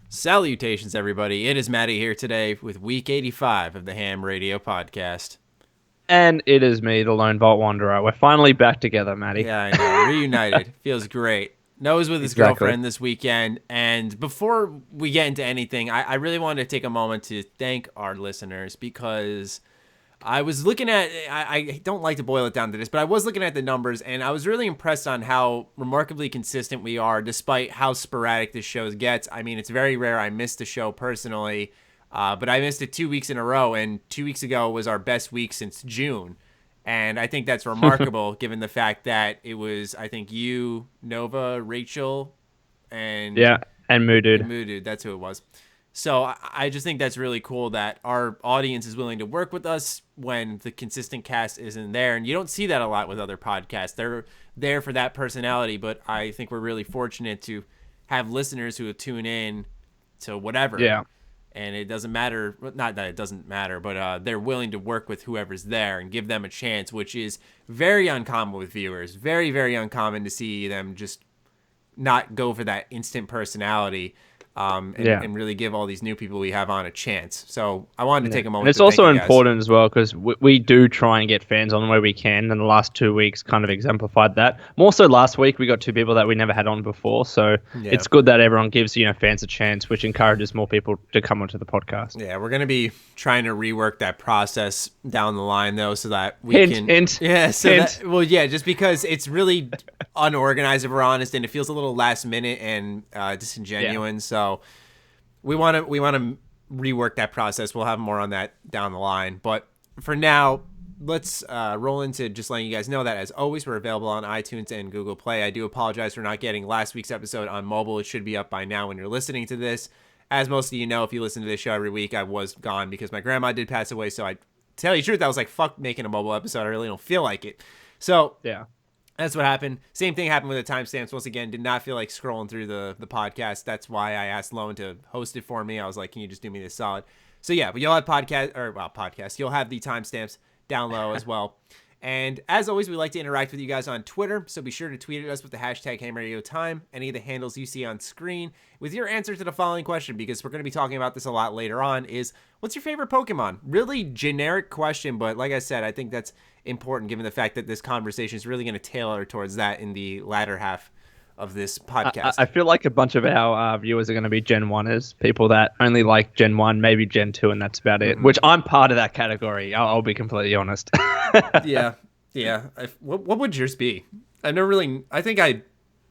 Salutations, everybody. It is Matty here today with week 85 of the H.A.M Radio Podcast. And it is me, the Lone Vault Wanderer. We're finally back together, Matty. Yeah, I know. Reunited. Feels great. Noah's with his girlfriend this weekend. And before we get into anything, I really wanted to take a moment to thank our listeners because I was looking at, I don't like to boil it down to this, but I was looking at the numbers and I was really impressed on how remarkably consistent we are despite how sporadic this show gets. I mean, it's very rare I missed a show personally, but I missed it 2 weeks in a row, and 2 weeks ago was our best week since June. And I think that's remarkable given the fact that it was, I think, you, Nova, Rachel, and... Yeah, and Moodude. Moodude, that's who it was. So I just think that's really cool that our audience is willing to work with us when the consistent cast isn't there. And you don't see that a lot with other podcasts. They're there for that personality, but I think we're really fortunate to have listeners who tune in to whatever. Yeah. And it doesn't matter, not that it doesn't matter, but they're willing to work with whoever's there and give them a chance, which is very uncommon with viewers. Very, very uncommon to see them just not go for that instant personality. And really give all these new people we have on a chance. So I wanted to take a moment. And it's also important as well because we do try and get fans on where we can, and the last 2 weeks kind of exemplified that. More so last week, we got two people that we never had on before, so it's good that everyone gives fans a chance, which encourages more people to come onto the podcast. Yeah, we're going to be trying to rework that process down the line, though, so that we can... Yeah, just because it's really unorganized, if we're honest, and it feels a little last minute and disingenuous, so we want to rework that process. We'll have more on that down the line. But for now, let's roll into just letting you guys know that, as always, we're available on iTunes and Google Play. I do apologize for not getting last week's episode on mobile. It should be up by now when you're listening to this. As most of you know, if you listen to this show every week, I was gone because my grandma did pass away. So I tell you the truth, I was like, fuck making a mobile episode. I really don't feel like it. So yeah. That's what happened. Same thing happened with the timestamps. Once again, did not feel like scrolling through the podcast. That's why I asked Lone to host it for me. I was like, can you just do me this solid? So yeah, but you'll have podcast. You'll have the timestamps down low as well. And as always, we like to interact with you guys on Twitter. So be sure to tweet at us with the hashtag #HamRadioTime, any of the handles you see on screen, with your answer to the following question, because we're going to be talking about this a lot later on, is what's your favorite Pokemon? Really generic question, but like I said, I think that's important given the fact that this conversation is really going to tailor towards that in the latter half of this podcast. I feel like a bunch of our viewers are going to be Gen 1ers, people that only like Gen 1, maybe Gen 2, and that's about it, which I'm part of that category. I'll be completely honest. Yeah. What would yours be? I think I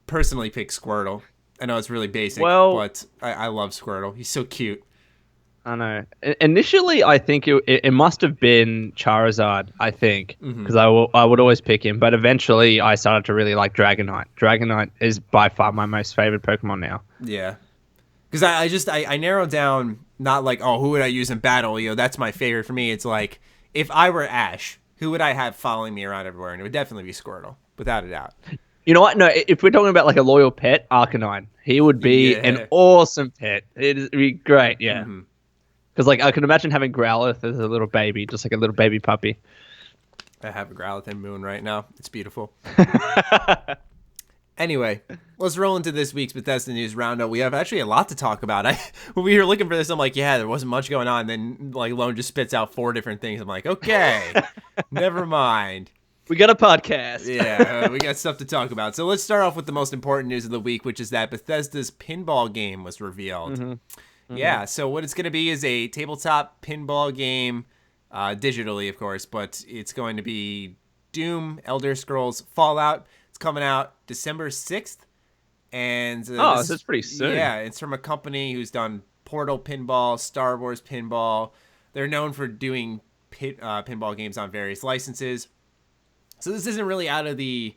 personally pick Squirtle. I know it's really basic, but I love Squirtle. He's so cute. I know. Initially, I think it must have been Charizard, I think, because I would always pick him. But eventually, I started to really like Dragonite. Dragonite is by far my most favorite Pokemon now. Yeah. Because I narrowed down, not like, who would I use in battle? That's my favorite for me. It's like, if I were Ash, who would I have following me around everywhere? And it would definitely be Squirtle, without a doubt. You know what? No, if we're talking about like a loyal pet, Arcanine. He would be an awesome pet. It'd be great, yeah. Mm-hmm. Because, I can imagine having Growlithe as a little baby, just like a little baby puppy. I have a Growlithe and Moon right now. It's beautiful. Anyway, let's roll into this week's Bethesda News Roundup. We have actually a lot to talk about. When we were looking for this, I'm like, there wasn't much going on. Then, Lone just spits out 4 different things. I'm like, okay, never mind. We got a podcast. Yeah, we got stuff to talk about. So let's start off with the most important news of the week, which is that Bethesda's pinball game was revealed. Yeah, so what it's going to be is a tabletop pinball game, digitally, of course, but it's going to be Doom, Elder Scrolls, Fallout. It's coming out December 6th. And so it's pretty soon. Yeah, it's from a company who's done Portal Pinball, Star Wars Pinball. They're known for doing pinball games on various licenses. So this isn't really out of the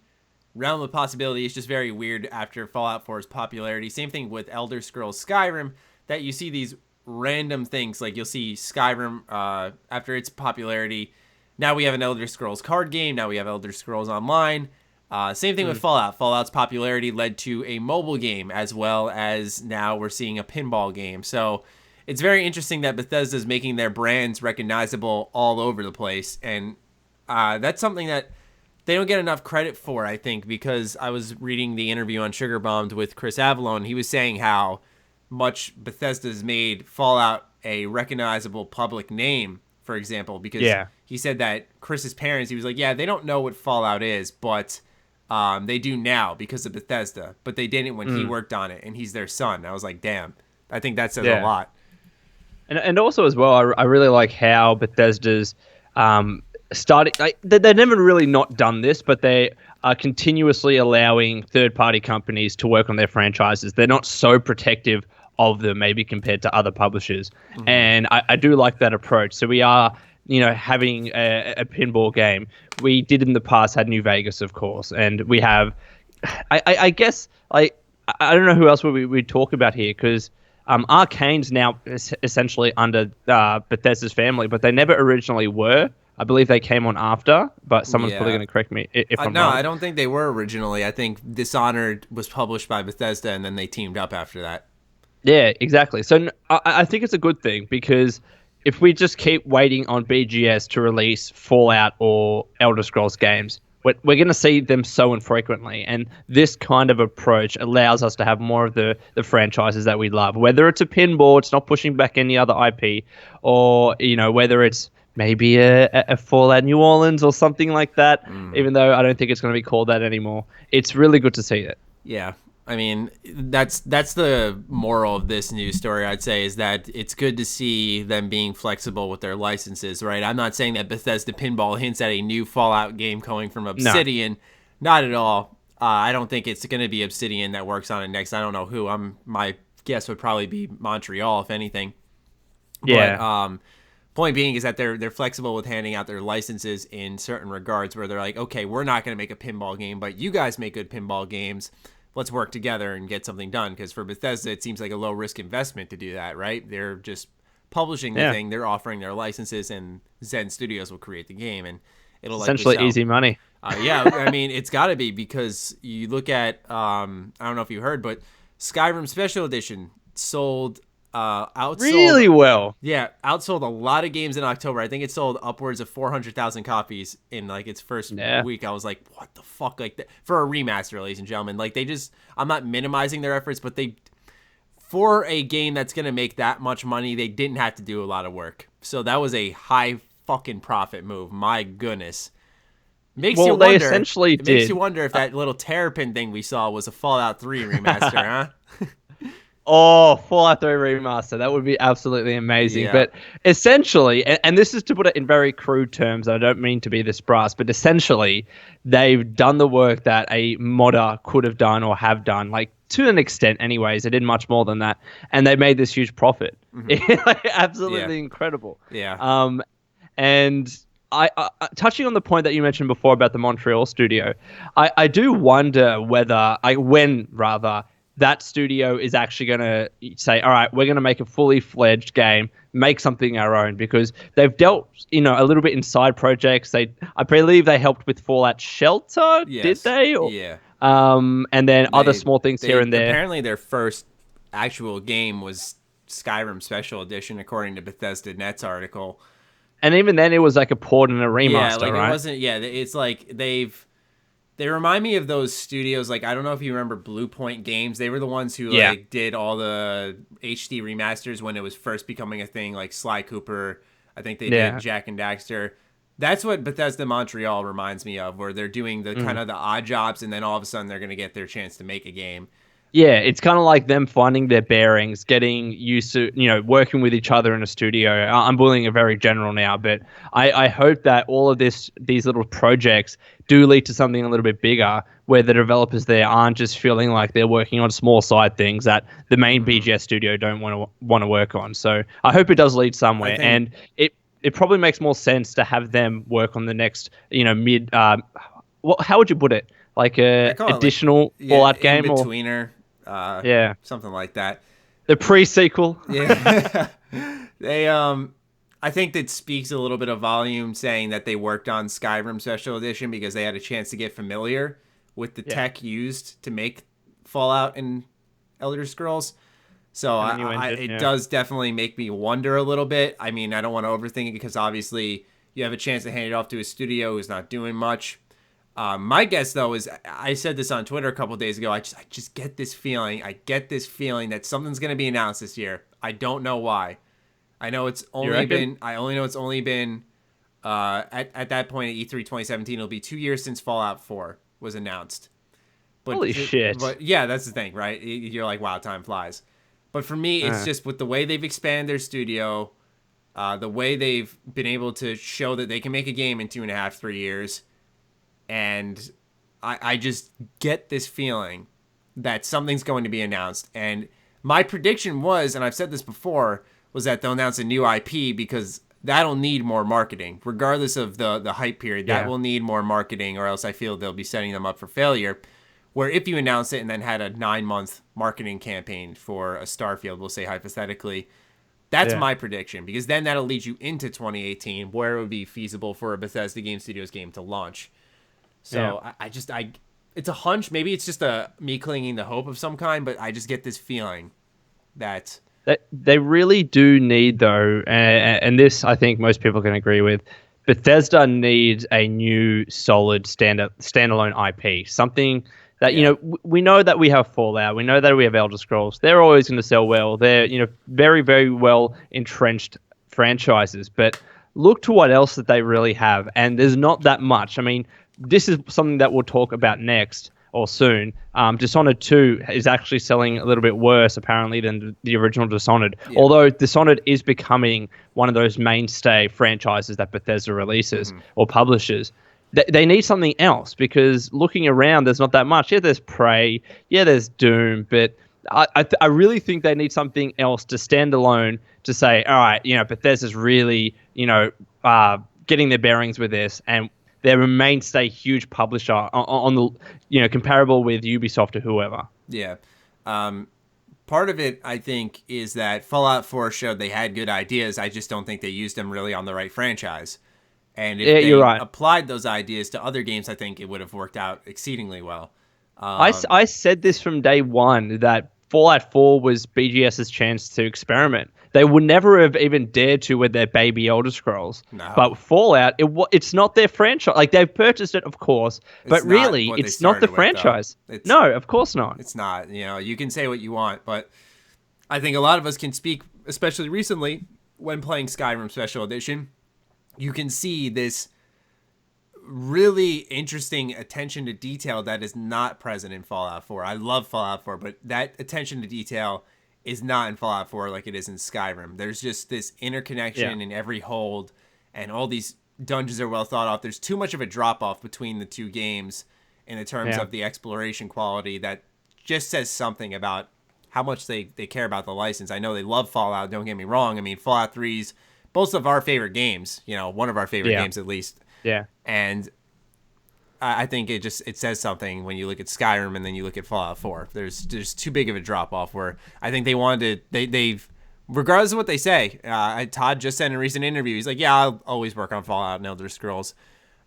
realm of possibility. It's just very weird after Fallout 4's popularity. Same thing with Elder Scrolls Skyrim, that you see these random things. Like you'll see Skyrim after its popularity. Now we have an Elder Scrolls card game. Now we have Elder Scrolls Online. Same thing with Fallout. Fallout's popularity led to a mobile game, as well as now we're seeing a pinball game. So it's very interesting that Bethesda's making their brands recognizable all over the place. And that's something that they don't get enough credit for, I think, because I was reading the interview on Sugar Bombed with Chris Avallone. He was saying how much Bethesda's made Fallout a recognizable public name, for example, because he said that Chris's parents, he was like, yeah, they don't know what Fallout is, but they do now because of Bethesda, but they didn't when he worked on it, and he's their son. I was like, damn, I think that says a lot. And also as well, I really like how Bethesda's started. They've never really not done this, but they are continuously allowing third-party companies to work on their franchises. They're not so protective of them, maybe compared to other publishers. Mm-hmm. And I do like that approach. So we are, having a pinball game. We did in the past had New Vegas, of course, and we have. I guess I don't know who else we talk about here because. Arcane's now essentially under Bethesda's family, but they never originally were. I believe they came on after, but someone's probably going to correct me if I'm wrong. No, I don't think they were originally. I think Dishonored was published by Bethesda, and then they teamed up after that. Yeah, exactly. So I think it's a good thing because if we just keep waiting on BGS to release Fallout or Elder Scrolls games, we're going to see them so infrequently, and this kind of approach allows us to have more of the franchises that we love. Whether it's a pinball, it's not pushing back any other IP, or whether it's maybe a Fallout New Orleans or something like that. Even though I don't think it's going to be called that anymore, it's really good to see it. Yeah. I mean, that's the moral of this news story, I'd say, is that it's good to see them being flexible with their licenses, right? I'm not saying that Bethesda Pinball hints at a new Fallout game coming from Obsidian. No. Not at all. I don't think it's going to be Obsidian that works on it next. I don't know who. My guess would probably be Montreal, if anything. Yeah. But, point being is that they're flexible with handing out their licenses in certain regards where they're like, okay, we're not going to make a pinball game, but you guys make good pinball games. Let's work together and get something done. Because for Bethesda, it seems like a low-risk investment to do that, right? They're just publishing the thing. They're offering their licenses, and Zen Studios will create the game, and it'll essentially easy money. Yeah, I mean, it's got to be because you look at, I don't know if you heard, but Skyrim Special Edition sold outsold really well. Yeah, outsold a lot of games in October. I think it sold upwards of 400,000 copies in like its first week. I was like, what the fuck? Like for a remaster, ladies and gentlemen. Like I'm not minimizing their efforts, but for a game that's going to make that much money, they didn't have to do a lot of work. So that was a high fucking profit move. My goodness. Makes you wonder if that little Terrapin thing we saw was a Fallout 3 remaster, huh? Oh, Fallout 3 remaster. That would be absolutely amazing. Yeah. But essentially, and this is to put it in very crude terms, I don't mean to be this brass, but essentially, they've done the work that a modder could have done or have done, like to an extent anyways. They did much more than that. And they made this huge profit. Mm-hmm. Absolutely incredible. Yeah. And I touching on the point that you mentioned before about the Montreal studio, I do wonder when that studio is actually going to say, all right, we're going to make a fully fledged game, make something our own, because they've dealt, a little bit in side projects. I believe they helped with Fallout Shelter, did they? Yeah. And then other small things here and there. Apparently their first actual game was Skyrim Special Edition, according to Bethesda Net's article. And even then it was like a port and a remaster, right? It wasn't, it's like they remind me of those studios. Like, I don't know if you remember Blue Point Games. They were the ones who did all the HD remasters when it was first becoming a thing, like Sly Cooper. I think they did Jak and Daxter. That's what Bethesda Montreal reminds me of, where they're doing the kind of the odd jobs, and then all of a sudden they're going to get their chance to make a game. Yeah, it's kind of like them finding their bearings, getting used to, working with each other in a studio. I'm bullying it very general now, but I hope that all of these little projects do lead to something a little bit bigger, where the developers there aren't just feeling like they're working on small side things that the main BGS studio don't want to work on. So I hope it does lead somewhere, and it probably makes more sense to have them work on the next, mid. How would you put it? Like a additional Fallout game, in-betweener. Something like that. The pre-sequel. Yeah. I think that speaks a little bit of volume saying that they worked on Skyrim Special Edition because they had a chance to get familiar with the tech used to make Fallout and Elder Scrolls. So it does definitely make me wonder a little bit. I mean, I don't want to overthink it because obviously you have a chance to hand it off to a studio who's not doing much. My guess, though, is I said this on Twitter a couple of days ago. I just get this feeling. I get this feeling that something's going to be announced this year. I don't know why. I know it's only been. I only know it's only been. At that point at E3 2017, it'll be 2 years since Fallout 4 was announced. But, holy shit! But yeah, that's the thing, right? You're like, wow, time flies. But for me, it's just with the way they've expanded their studio, the way they've been able to show that they can make a game in 2.5, 3 years. And I just get this feeling that something's going to be announced. And my prediction was, and I've said this before, was that they'll announce a new IP because that'll need more marketing. Regardless of the hype period, that will need more marketing, or else I feel they'll be setting them up for failure. Where if you announce it and then had a 9-month marketing campaign for a Starfield, we'll say hypothetically, that's my prediction. Because then that'll lead you into 2018, where it would be feasible for a Bethesda Game Studios game to launch. So I it's a hunch. Maybe it's just me clinging to hope of some kind, but I just get this feeling that they really do need, though, and this I think most people can agree with. Bethesda needs a new solid standalone IP, something that we know that we have Fallout, we know that we have Elder Scrolls. They're always going to sell well. They're very, very well entrenched franchises, but look to what else that they really have, and there's not that much. I mean, this is something that we'll talk about next or soon. Dishonored 2 is actually selling a little bit worse, apparently, than the original Dishonored. Yeah. Although Dishonored is becoming one of those mainstay franchises that Bethesda releases or publishes. They need something else, because looking around, there's not that much. Yeah, there's Prey. Yeah, there's Doom. But I really think they need something else to stand alone to say, all right, Bethesda's really, getting their bearings with this, and they're a mainstay huge publisher on the, comparable with Ubisoft or whoever. Yeah. Part of it, I think, is that Fallout 4 showed they had good ideas. I just don't think they used them really on the right franchise. And if they applied those ideas to other games, I think it would have worked out exceedingly well. I said this from day one, that Fallout 4 was BGS's chance to experiment. They would never have even dared to with their baby Elder Scrolls. No. But Fallout, it's not their franchise. Like, they've purchased it, of course, but really, it's not the franchise. No, of course not. It's not. You can say what you want, but I think a lot of us can speak, especially recently, when playing Skyrim Special Edition, you can see this really interesting attention to detail that is not present in Fallout 4. I love Fallout 4, but that attention to detail is not in Fallout 4 like it is in Skyrim. There's just this interconnection in every hold, and all these dungeons are well thought out. There's too much of a drop-off between the two games in the terms of the exploration quality that just says something about how much they care about the license. I know they love Fallout, don't get me wrong. I mean, Fallout 3's both of our favorite games, one of our favorite games at least. Yeah. And I think it says something when you look at Skyrim and then you look at Fallout 4. There's too big of a drop off where I think they wanted to, they've regardless of what they say. Todd just said in a recent interview, he's like, yeah, I'll always work on Fallout and Elder Scrolls.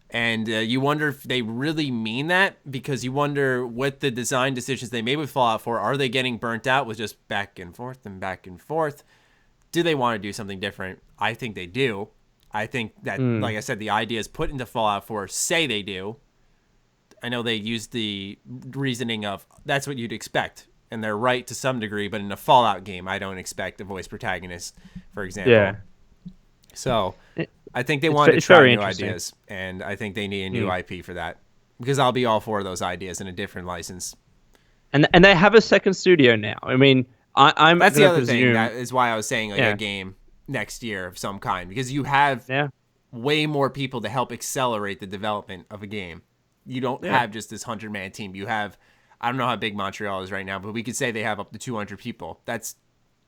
And you wonder if they really mean that, because you wonder what the design decisions they made with Fallout 4, are they getting burnt out with just back and forth and back and forth? Do they want to do something different? I think they do. I think that, like I said, the ideas put into Fallout 4 say they do. I know they use the reasoning of that's what you'd expect, and they're right to some degree, but in a Fallout game, I don't expect a voice protagonist, for example. Yeah. So I think they want to try new ideas, and I think they need a new IP for that, because I'll be all for those ideas in a different license. And they have a second studio now. I mean, I'm that's the other thing. That is why I was saying a game next year of some kind, because you have way more people to help accelerate the development of a game. You don't have just this 100-man team. You have, I don't know how big Montreal is right now, but we could say they have up to 200 people. That's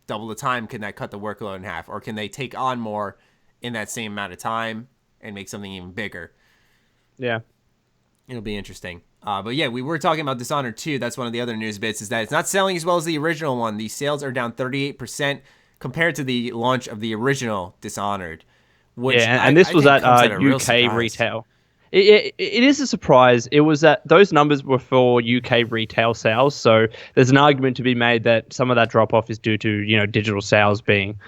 double the time. Can that cut the workload in half? Or can they take on more in that same amount of time and make something even bigger? Yeah. It'll be interesting. But yeah, we were talking about Dishonored 2. That's one of the other news bits, is that it's not selling as well as the original one. The sales are down 38% compared to the launch of the original Dishonored. Which and this was at UK retail. It is a surprise. It was that those numbers were for UK retail sales, so there's an argument to be made that some of that drop-off is due to digital sales being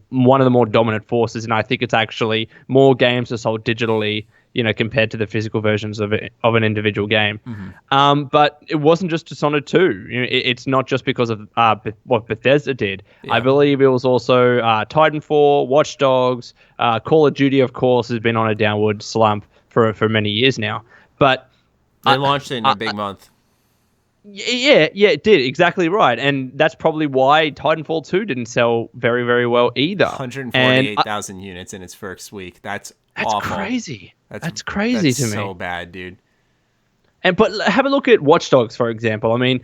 one of the more dominant forces, and I think it's actually more games are sold digitally compared to the physical versions of an individual game. But it wasn't just Dishonored 2. It's not just because of what Bethesda did. Yeah. I believe it was also Titanfall, Watch Dogs, Call of Duty, of course, has been on a downward slump for many years now. But they launched it in a big month. Yeah, it did. Exactly right. And that's probably why Titanfall 2 didn't sell very, very well either. 148,000 units in its first week. That's awful. Crazy. That's crazy to me. That's so bad, dude. But have a look at Watch Dogs, for example. I mean,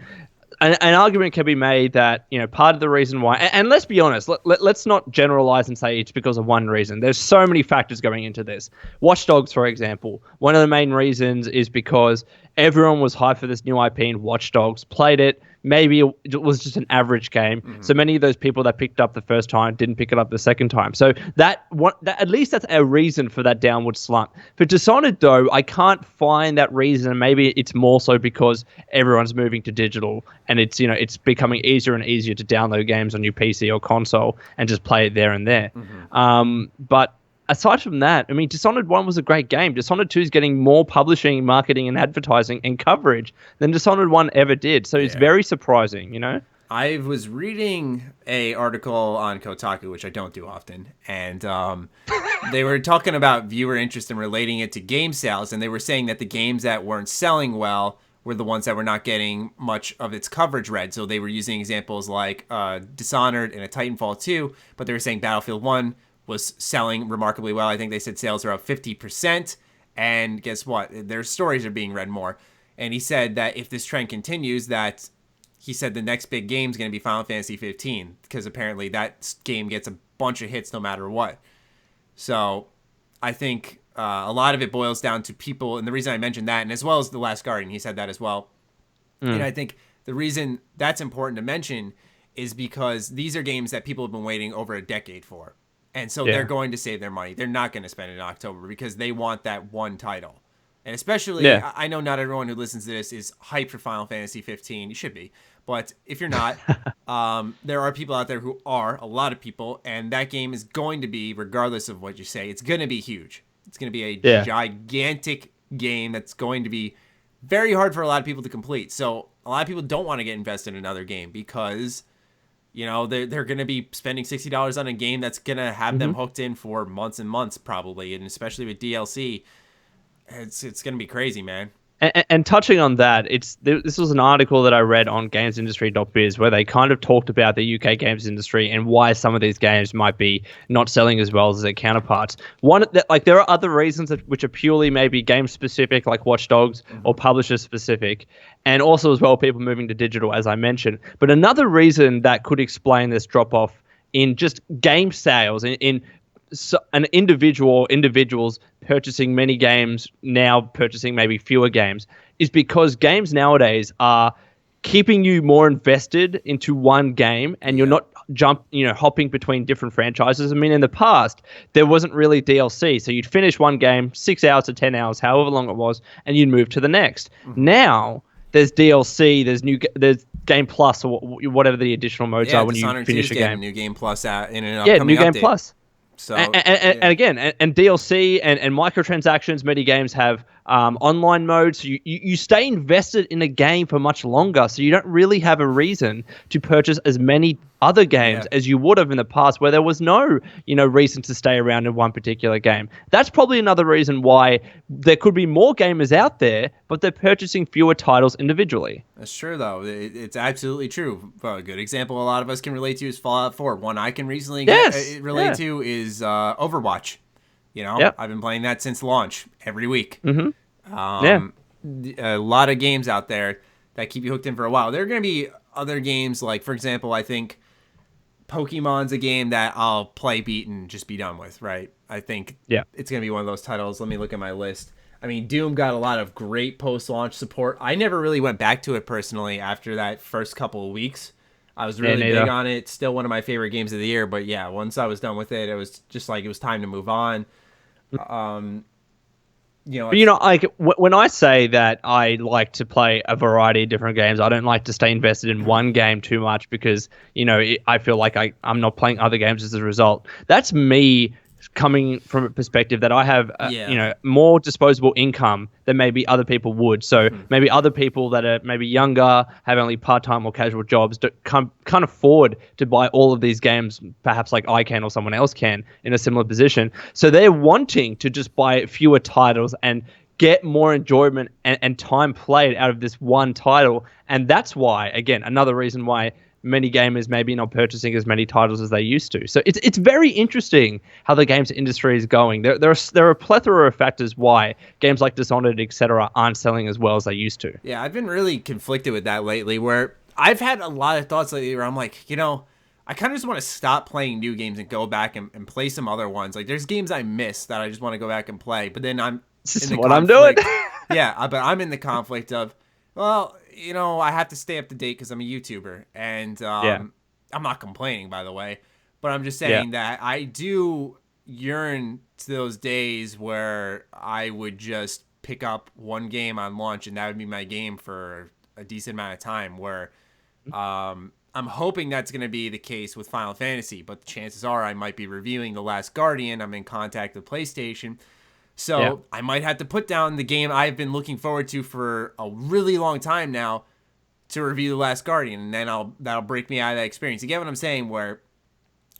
an argument can be made that, part of the reason why, and let's be honest, let's not generalize and say it's because of one reason. There's so many factors going into this. Watch Dogs, for example, one of the main reasons is because everyone was hyped for this new IP in Watch Dogs, played it. Maybe it was just an average game. Mm-hmm. So many of those people that picked up the first time didn't pick it up the second time. So that at least that's a reason for that downward slump. For Dishonored, though, I can't find that reason. Maybe it's more so because everyone's moving to digital, and it's becoming easier and easier to download games on your PC or console and just play it there and there. Mm-hmm. But aside from that, I mean, Dishonored 1 was a great game. Dishonored 2 is getting more publishing, marketing, and advertising and coverage than Dishonored 1 ever did. So it's very surprising, I was reading a article on Kotaku, which I don't do often, and they were talking about viewer interest and relating it to game sales, and they were saying that the games that weren't selling well were the ones that were not getting much of its coverage read. So they were using examples like Dishonored and a Titanfall 2, but they were saying Battlefield 1 was selling remarkably well. I think they said sales are up 50%. And guess what? Their stories are being read more. And he said that if this trend continues, that he said the next big game is going to be Final Fantasy 15, because apparently that game gets a bunch of hits no matter what. So I think a lot of it boils down to people. And the reason I mentioned that, and as well as The Last Guardian, he said that as well. And I think the reason that's important to mention is because these are games that people have been waiting over a decade for. And so they're going to save their money. They're not going to spend it in October because they want that one title. And especially, I know not everyone who listens to this is hyped for Final Fantasy 15. You should be. But if you're not, there are people out there who are, a lot of people, and that game is going to be, regardless of what you say, it's going to be huge. It's going to be a gigantic game that's going to be very hard for a lot of people to complete. So a lot of people don't want to get invested in another game because they're going to be spending $60 on a game that's going to have them hooked in for months and months probably, and especially with DLC, it's going to be crazy, man. And touching on that, this was an article that I read on gamesindustry.biz where they kind of talked about the UK games industry and why some of these games might be not selling as well as their counterparts. There are other reasons which are purely maybe game specific, like Watch Dogs, or publisher specific, and also as well people moving to digital, as I mentioned. But another reason that could explain this drop off in just game sales an individuals purchasing many games, now purchasing maybe fewer games, is because games nowadays are keeping you more invested into one game, and you're not hopping between different franchises. I mean, in the past, there wasn't really DLC, so you'd finish one game, 6 hours to 10 hours, however long it was, and you'd move to the next. Now there's DLC, there's Game Plus, or whatever the additional modes are when you finish a game. New Game Plus out in an upcoming New Game update. Plus. So and again, DLC and microtransactions, many games have online modes. So you stay invested in a game for much longer, so you don't really have a reason to purchase as many other games as you would have in the past, where there was no reason to stay around in one particular game. That's probably another reason why there could be more gamers out there, but they're purchasing fewer titles individually. That's true, though. It's absolutely true. A good example a lot of us can relate to is Fallout 4. One I can recently relate to is Overwatch. I've been playing that since launch every week. A lot of games out there that keep you hooked in for a while. There are going to be other games, like, for example, I think Pokemon's a game that I'll play, beat, and just be done with, right? I think it's going to be one of those titles. Let me look at my list. I mean, Doom got a lot of great post-launch support. I never really went back to it personally after that first couple of weeks. I was really big on it. Still one of my favorite games of the year. But yeah, once I was done with it, it was just like it was time to move on. When I say that I like to play a variety of different games, I don't like to stay invested in one game too much because, I feel like I'm not playing other games as a result. That's me coming from a perspective that I have, more disposable income than maybe other people would. So maybe other people that are maybe younger, have only part-time or casual jobs, can't afford to buy all of these games, perhaps like I can or someone else can in a similar position. So they're wanting to just buy fewer titles and get more enjoyment and time played out of this one title. And that's why, again, another reason why many gamers maybe not purchasing as many titles as they used to. So it's very interesting how the games industry is going. There are a plethora of factors why games like Dishonored, etc., aren't selling as well as they used to. Yeah, I've been really conflicted with that lately, where I've had a lot of thoughts lately where I'm like, I kind of just want to stop playing new games and go back and play some other ones. Like, there's games I miss that I just want to go back and play, but then This is what I'm doing. Yeah, but I'm in the conflict of, well, I have to stay up to date because I'm a YouTuber, and I'm not complaining, by the way, but I'm just saying that I do yearn to those days where I would just pick up one game on launch, and that would be my game for a decent amount of time, where I'm hoping that's going to be the case with Final Fantasy, but the chances are I might be reviewing The Last Guardian. I'm in contact with PlayStation. So I might have to put down the game I've been looking forward to for a really long time now to review The Last Guardian, and then that'll break me out of that experience. You get what I'm saying? Where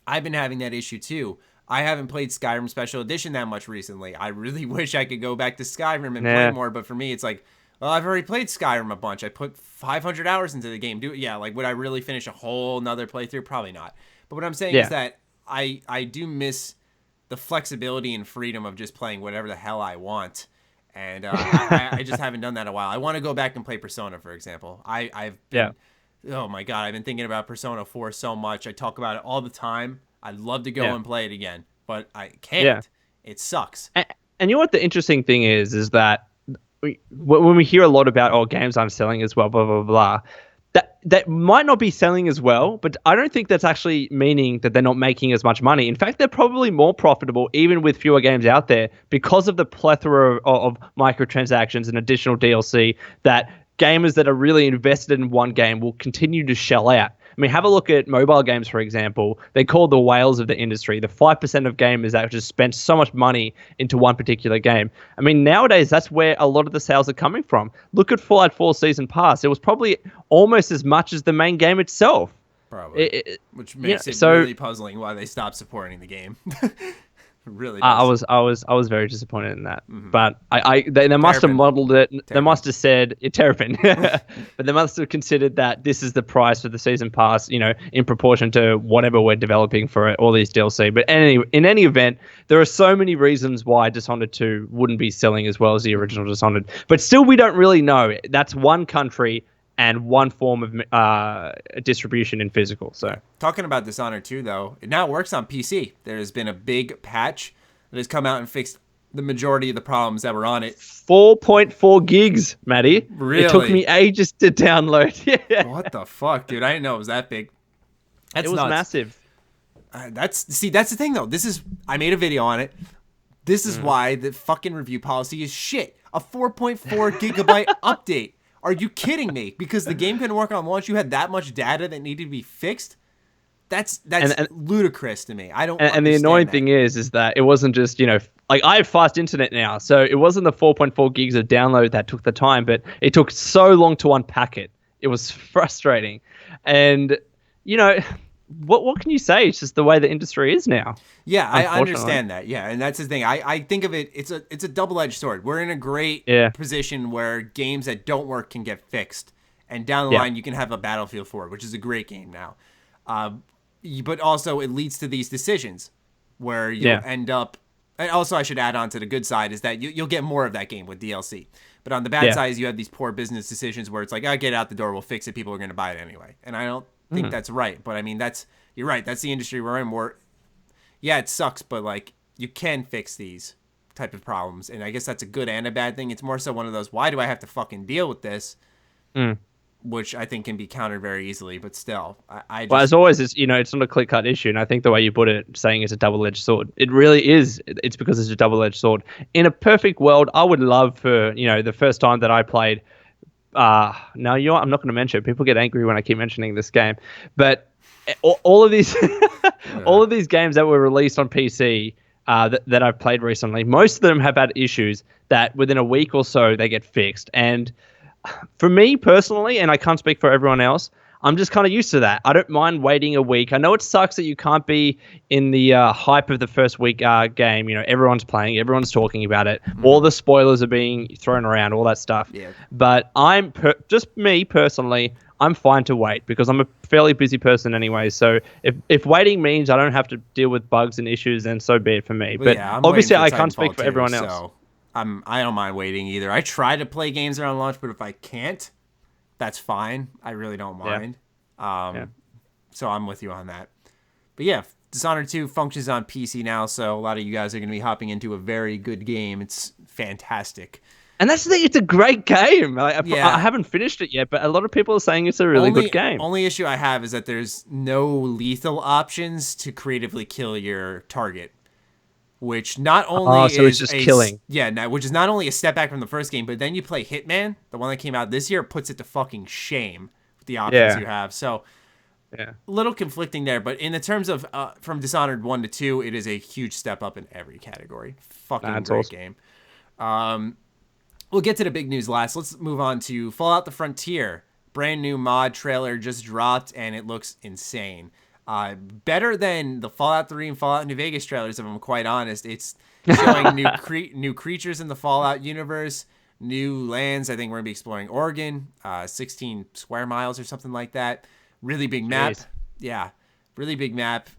I've been having that issue too. I haven't played Skyrim Special Edition that much recently. I really wish I could go back to Skyrim and play more, but for me, it's like, well, I've already played Skyrim a bunch. I put 500 hours into the game. Would I really finish a whole nother playthrough? Probably not. But what I'm saying is that I do miss the flexibility and freedom of just playing whatever the hell I want. And I just haven't done that in a while. I want to go back and play Persona, for example. Oh my God, I've been thinking about Persona 4 so much. I talk about it all the time. I'd love to go and play it again, but I can't. Yeah. It sucks. And you know what the interesting thing is that when we hear a lot about, games aren't selling as well, blah, blah, blah, that might not be selling as well, but I don't think that's actually meaning that they're not making as much money. In fact, they're probably more profitable even with fewer games out there because of the plethora of microtransactions and additional DLC that gamers that are really invested in one game will continue to shell out. I mean, have a look at mobile games, for example. They're called the whales of the industry. The 5% of gamers that just spend so much money into one particular game. I mean, nowadays, that's where a lot of the sales are coming from. Look at Fallout 4 Season Pass. It was probably almost as much as the main game itself. Probably. Which makes it really puzzling why they stopped supporting the game. Really does. I was very disappointed in that. But they must have modeled it. Terrapin. They must have said Terrapin. But they must have considered that this is the price for the season pass, in proportion to whatever we're developing for it, all these DLC. But in any event, there are so many reasons why Dishonored 2 wouldn't be selling as well as the original Dishonored. But still, we don't really know. That's one country and one form of distribution in physical. So talking about Dishonored 2, though, it now works on PC. There has been a big patch that has come out and fixed the majority of the problems that were on it. 4.4 gigs, Matty. Really? It took me ages to download. Yeah. What the fuck, dude? I didn't know it was that big. It was massive. That's the thing, though. I made a video on it. This is why the fucking review policy is shit. A 4.4 gigabyte update. Are you kidding me? Because the game couldn't work on launch, you had that much data that needed to be fixed? That's ludicrous to me. I don't understand. And the annoying thing is that it wasn't just, like I have fast internet now, so it wasn't the 4.4 gigs of download that took the time, but it took so long to unpack it. It was frustrating. And, what can you say? It's just the way the industry is now. Yeah, I understand that. Yeah, and that's the thing. I think of it, it's a double-edged sword. We're in a great position where games that don't work can get fixed. And down the line, you can have a Battlefield 4, which is a great game now. But also, it leads to these decisions where you end up... And also, I should add on to the good side is that you'll get more of that game with DLC. But on the bad side, you have these poor business decisions where it's like, get out the door, we'll fix it, people are going to buy it anyway. And I don't think that's right. But I mean, you're right. That's the industry we're in where, it sucks, but like you can fix these type of problems. And I guess that's a good and a bad thing. It's more so one of those, why do I have to fucking deal with this? Which I think can be countered very easily, but still, well, as always, it's not a clear-cut issue, and I think the way you put it, saying it's a double-edged sword, it really is. It's because it's a double-edged sword. In a perfect world, I would love for the first time that I played. I'm not going to mention it. People get angry when I keep mentioning this game, but all of these, all of these games that were released on PC that I've played recently, most of them have had issues that within a week or so they get fixed. And for me personally, and I can't speak for everyone else, I'm just kind of used to that. I don't mind waiting a week. I know it sucks that you can't be in the hype of the first week game. Everyone's playing, everyone's talking about it. All the spoilers are being thrown around, all that stuff. Yeah. But just me personally, I'm fine to wait because I'm a fairly busy person anyway. So if waiting means I don't have to deal with bugs and issues, then so be it for me. But yeah, obviously I can't speak for everyone else. So I don't mind waiting either. I try to play games around launch, but if I can't, that's fine. I really don't mind. So I'm with you on that. But yeah, Dishonored 2 functions on PC now, so a lot of you guys are going to be hopping into a very good game. It's fantastic. And that's the thing, it's a great game. I haven't finished it yet, but a lot of people are saying it's a really good game. Only issue I have is that there's no lethal options to creatively kill your target. Which not only so it's just killing. Which is not only a step back from the first game, but then you play Hitman, the one that came out this year, puts it to fucking shame with the options you have. So, a little conflicting there. But in the terms of from Dishonored 1 to 2, it is a huge step up in every category. Fucking great game. We'll get to the big news last. Let's move on to Fallout the Frontier. Brand new mod trailer just dropped, and it looks insane. Better than the Fallout 3 and Fallout New Vegas trailers, if I'm quite honest. It's showing new creatures in the Fallout universe, new lands. I think we're going to be exploring Oregon, 16 square miles or something like that. Really big map. Jeez. Yeah, really big map.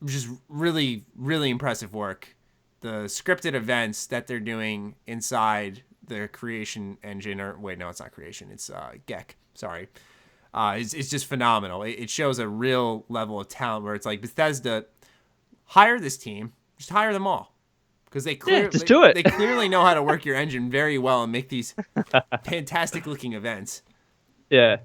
Just really, really impressive work. The scripted events that they're doing inside the creation engine, it's not creation. It's Gek. Sorry. It's just phenomenal. It shows a real level of talent where it's like, Bethesda, hire this team, just hire them all, because they clearly know how to work your engine very well and make these fantastic looking events. Yeah.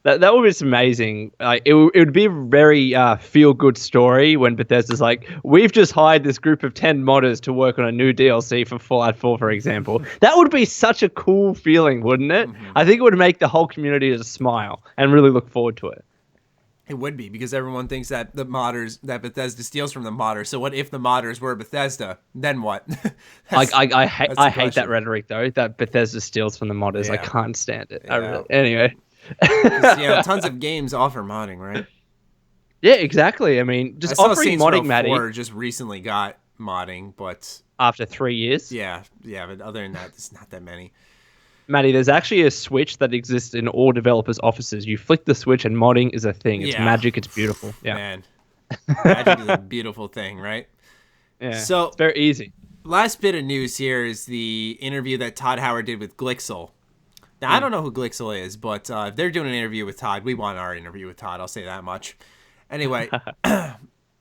That would be just amazing. Like it would be a very feel good story when Bethesda's like, we've just hired this group of 10 modders to work on a new DLC for Fallout 4, for example. That would be such a cool feeling, wouldn't it? Mm-hmm. I think it would make the whole community just smile and really look forward to it. It would be, because everyone thinks that that Bethesda steals from the modders. So what if the modders were Bethesda? Then what? I hate that rhetoric though, that Bethesda steals from the modders. Yeah. I can't stand it. Anyway. Tons of games offer modding, right? Yeah, exactly. I mean, just offering modding, Matty. Just recently got modding, but after 3 years. Yeah, but other than that, there's not that many. Matty, there's actually a switch that exists in all developers' offices. You flick the switch, and modding is a thing. It's magic. It's beautiful. Yeah, man, magic is a beautiful thing, right? Yeah. So it's very easy. Last bit of news here is the interview that Todd Howard did with Glixel. Now, I don't know who Glixel is, but if they're doing an interview with Todd, we want our interview with Todd. I'll say that much. Anyway,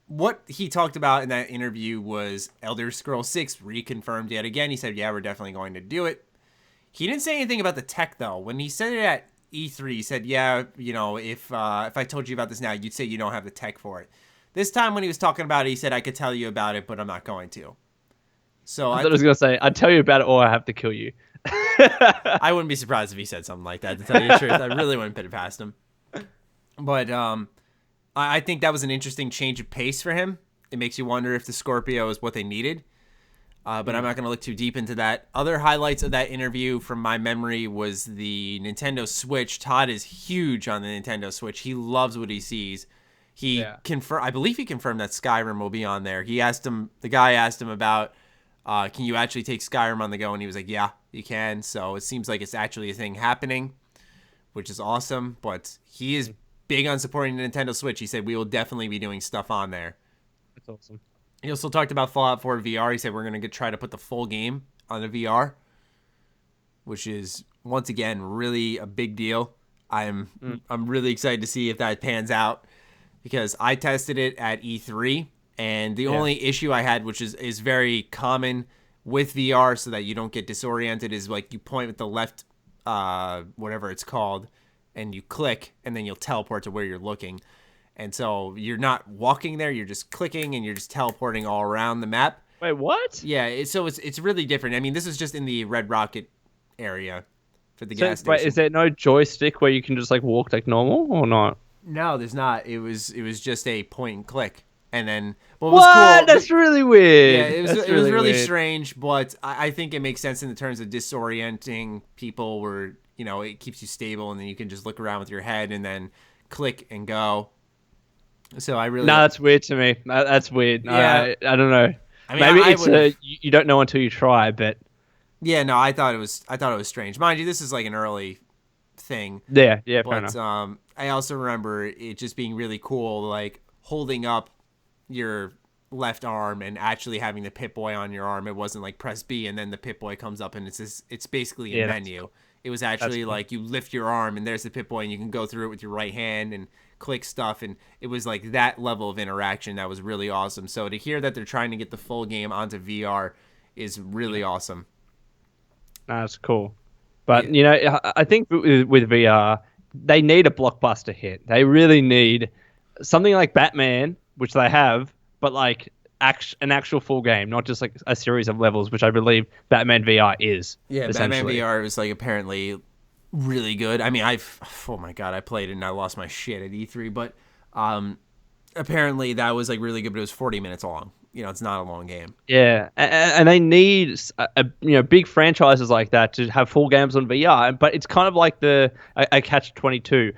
what he talked about in that interview was Elder Scrolls 6 reconfirmed yet again. He said, we're definitely going to do it. He didn't say anything about the tech, though. When he said it at E3, he said, if I told you about this now, you'd say you don't have the tech for it. This time when he was talking about it, he said, I could tell you about it, but I'm not going to. So I thought I was going to say, I'd tell you about it or I have to kill you. I wouldn't be surprised if he said something like that, to tell you the truth. I really wouldn't put it past him. But I think that was an interesting change of pace for him. It makes you wonder if the Scorpio is what they needed. But I'm not going to look too deep into that. Other highlights of that interview from my memory was the Nintendo Switch. Todd is huge on the Nintendo Switch. He loves what he sees. I believe he confirmed that Skyrim will be on there. The guy asked him about, can you actually take Skyrim on the go? And he was like, yeah, you can. So it seems like it's actually a thing happening, which is awesome. But he is big on supporting the Nintendo Switch. He said we will definitely be doing stuff on there. That's awesome. He also talked about Fallout 4 VR. He said we're going to try to put the full game on the VR, which is, once again, really a big deal. I'm really excited to see if that pans out, because I tested it at E3, and the only issue I had, which is very common with VR so that you don't get disoriented, is like you point with the left, whatever it's called, and you click, and then you'll teleport to where you're looking. And so you're not walking there, you're just clicking, and you're just teleporting all around the map. Wait, what? Yeah, it's really different. I mean, this is just in the Red Rocket area for the gas station. Wait, is there no joystick where you can just like walk like normal or not? No, there's not. It was just a point and click. And then what was cool? That's really weird. Yeah, it was really strange, but I think it makes sense in the terms of disorienting people where, it keeps you stable and then you can just look around with your head and then click and go. So I really... No, that's weird to me. That's weird. Yeah. I don't know. I mean, maybe it's you don't know until you try, but... Yeah, no, I thought it was strange. Mind you, this is like an early thing. Yeah, fair enough. I also remember it just being really cool, like holding up your left arm and actually having the Pip-Boy on your arm. It wasn't like press B and then the Pip-Boy comes up and it's basically a menu. Cool. It was actually like you lift your arm and there's the Pip-Boy and you can go through it with your right hand and click stuff, and it was like that level of interaction that was really awesome. So to hear that they're trying to get the full game onto VR is really awesome. That's cool. But, I think with VR, they need a blockbuster hit. They really need something like Batman, which they have, but like an actual full game, not just like a series of levels, which I believe Batman VR is. Yeah, Batman VR was like apparently really good. I mean, oh my God, I played it and I lost my shit at E3, but apparently that was like really good, but it was 40 minutes long. It's not a long game. Yeah, and they need big franchises like that to have full games on VR. But it's kind of like a catch-22.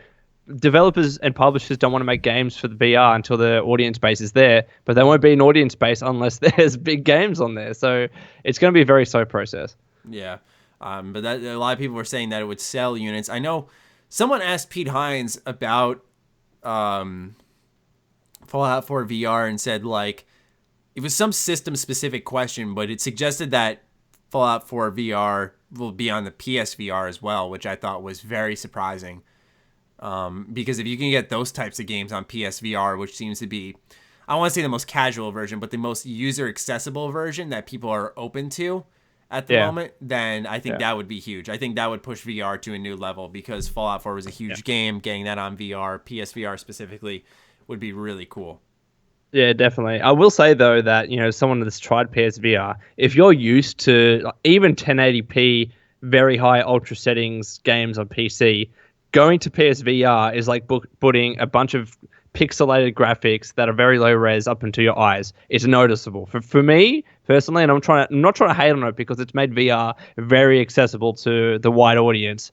Developers and publishers don't want to make games for the VR until the audience base is there, but there won't be an audience base unless there's big games on there. So it's going to be a very slow process. Yeah, but a lot of people were saying that it would sell units. I know someone asked Pete Hines about Fallout 4 VR and said like, it was some system-specific question, but it suggested that Fallout 4 VR will be on the PSVR as well, which I thought was very surprising. Because if you can get those types of games on PSVR, which seems to be, I don't want to say the most casual version, but the most user-accessible version that people are open to at the moment, then I think that would be huge. I think that would push VR to a new level because Fallout 4 was a huge game. Getting that on VR, PSVR specifically, would be really cool. Yeah, definitely. I will say, though, that, someone that's tried PSVR, if you're used to even 1080p, very high ultra settings games on PC, going to PSVR is like putting a bunch of pixelated graphics that are very low res up into your eyes. It's noticeable. For me, personally, and I'm not trying to hate on it because it's made VR very accessible to the wide audience.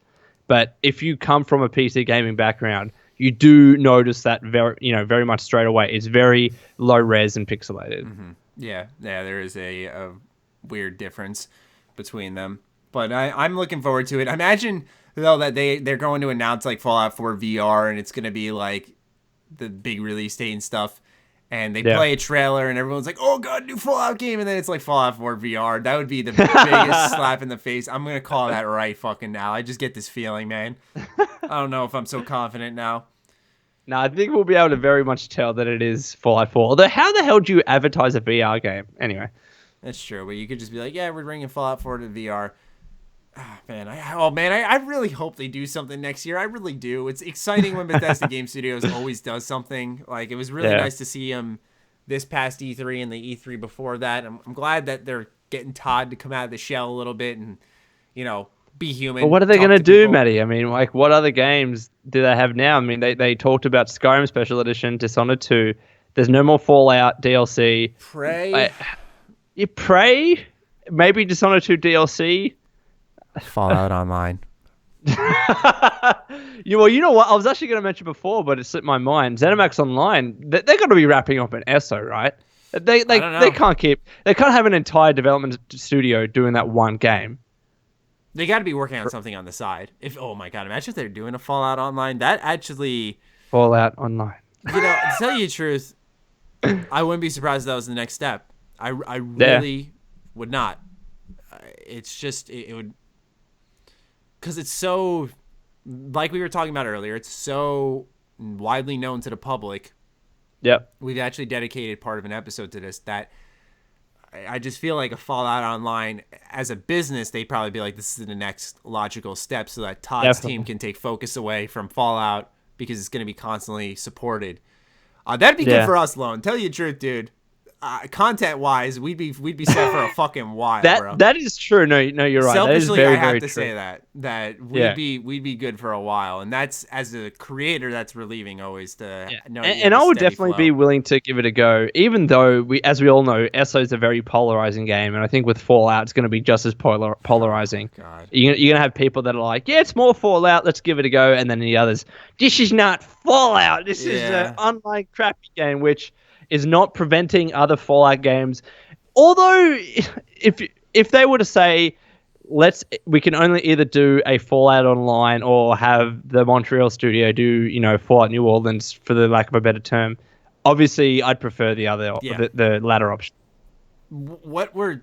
But if you come from a PC gaming background, you do notice that very much straight away. It's very low res and pixelated. Mm-hmm. Yeah, there is a weird difference between them. But I'm looking forward to it. Imagine though that they're going to announce like Fallout 4 VR and it's going to be like the big release date and stuff. And they play a trailer and everyone's like, oh God, new Fallout game. And then it's like Fallout 4 VR. That would be the biggest slap in the face. I'm going to call that right fucking now. I just get this feeling, man. I don't know if I'm so confident now. No, I think we'll be able to very much tell that it is Fallout 4. Although, how the hell do you advertise a VR game? Anyway. That's true. But you could just be like, yeah, we're bringing Fallout 4 to VR. Oh, man, I really hope they do something next year. I really do. It's exciting when Bethesda Game Studios always does something. Like, it was really nice to see them this past E3 and the E3 before that. I'm glad that they're getting Todd to come out of the shell a little bit and, be human. But what are they going to do, Matty? I mean, like, what other games do they have now? I mean, they talked about Skyrim Special Edition, Dishonored 2. There's no more Fallout DLC. Prey? Prey? Maybe Dishonored 2 DLC? Fallout Online. Well, you know what? I was actually going to mention before, but it slipped my mind. ZeniMax Online, they're going to be wrapping up an ESO, right? They can't have an entire development studio doing that one game. They got to be working on something on the side. Oh my God, imagine if they're doing a Fallout Online. That actually... Fallout Online. To tell you the truth, I wouldn't be surprised if that was the next step. I really would not. It's just, it would... Because it's so, like we were talking about earlier, it's so widely known to the public. Yep. We've actually dedicated part of an episode to this, that I just feel like a Fallout Online, as a business, they'd probably be like, this is the next logical step so that Todd's team can take focus away from Fallout because it's going to be constantly supported. That'd be good for us, Lone. Tell you the truth, dude. Content-wise, we'd be set for a fucking while, bro. That is true. No, you're right. Selfishly, that is very, I have very to true. say that. that we'd be good for a while. And that's, as a creator, that's relieving always to know. And I would definitely be willing to give it a go, even though as we all know, SO is a very polarizing game, and I think with Fallout it's going to be just as polarizing. Oh, God. You're going to have people that are like, yeah, it's more Fallout, let's give it a go, and then the others, this is not Fallout, this is an online crappy game, which is not preventing other Fallout games. Although, if they were to say, we can only either do a Fallout Online or have the Montreal studio do, Fallout New Orleans, for the lack of a better term. Obviously, I'd prefer the latter option. What we're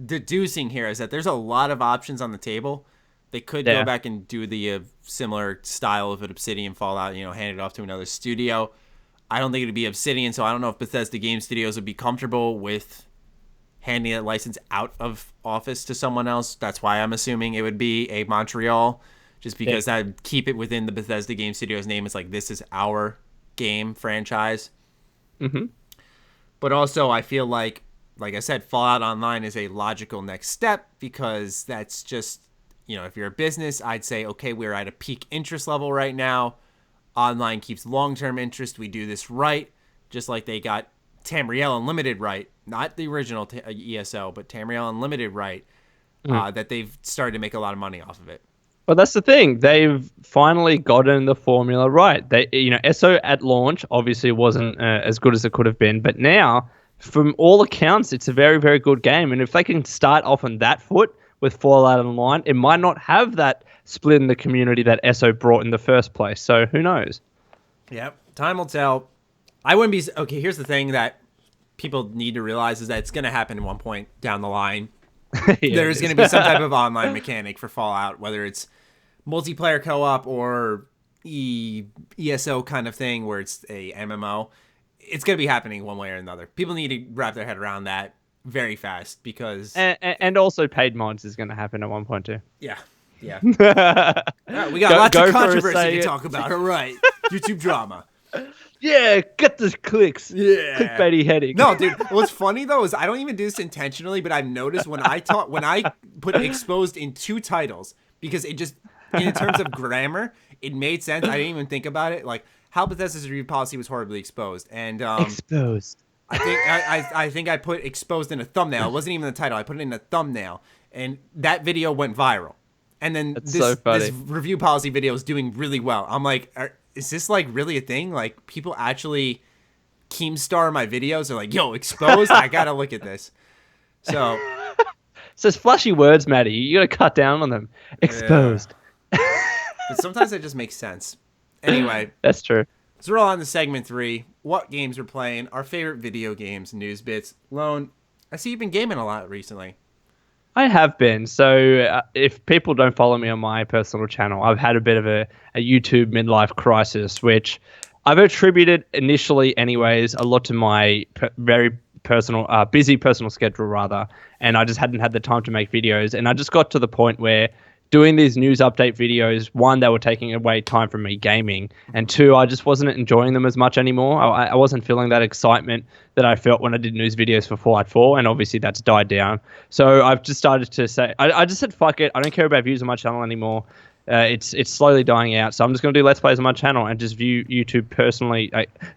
deducing here is that there's a lot of options on the table. They could go back and do the similar style of an Obsidian Fallout, hand it off to another studio. I don't think it'd be Obsidian, so I don't know if Bethesda Game Studios would be comfortable with handing that license out of office to someone else. That's why I'm assuming it would be a Montreal, just because that'd keep it within the Bethesda Game Studios name. It's like, this is our game franchise. Mm-hmm. But also, I feel like I said, Fallout Online is a logical next step, because that's just, if you're a business, I'd say, okay, we're at a peak interest level right now. Online keeps long-term interest. We do this right, just like they got Tamriel Unlimited right, not the original ESO, but Tamriel Unlimited right, that they've started to make a lot of money off of it. Well, that's the thing. They've finally gotten the formula right. SO at launch obviously wasn't as good as it could have been, but now, from all accounts, it's a very, very good game. And if they can start off on that foot with Fallout Online, it might not have that split in the community that SO brought in the first place. So who knows? Yep, time will tell. I wouldn't be... Okay, here's the thing that people need to realize is that it's going to happen at one point down the line. There's going to be some type of online mechanic for Fallout, whether it's multiplayer co-op or ESO kind of thing where it's a MMO. It's going to be happening one way or another. People need to wrap their head around that very fast, because... And also paid mods is going to happen at one point too. Yeah. Right, we got lots of controversy to talk about. All right. YouTube drama. Yeah, get the clicks. Yeah. Clickbaity heading. No, dude. What's funny though is I don't even do this intentionally, but I've noticed when I put exposed in two titles, because it just, in terms of grammar, it made sense. I didn't even think about it. Like, how Bethesda's review policy was horribly exposed. And exposed. I think I put exposed in a thumbnail. It wasn't even the title. I put it in a thumbnail, and that video went viral. And then this review policy video is doing really well. I'm like, is this like really a thing? Like, people actually Keemstar my videos? They're like, yo, exposed? I gotta look at this. So it's flashy words, Matty. You gotta cut down on them. Exposed. Yeah. But sometimes it just makes sense. Anyway. That's true. So we're all on to segment 3. What games we're playing, our favorite video games, news bits. Lone, I see you've been gaming a lot recently. I have been. So if people don't follow me on my personal channel, I've had a bit of a YouTube midlife crisis, which I've attributed initially anyways a lot to my very personal, busy personal schedule rather. And I just hadn't had the time to make videos. And I just got to the point where doing these news update videos, one, they were taking away time from me gaming, and two, I just wasn't enjoying them as much anymore. I wasn't feeling that excitement that I felt when I did news videos for Fallout 4, and obviously that's died down. So I've just started to say, I just said, fuck it, I don't care about views on my channel anymore. It's slowly dying out, so I'm just going to do Let's Plays on my channel and just view YouTube personally,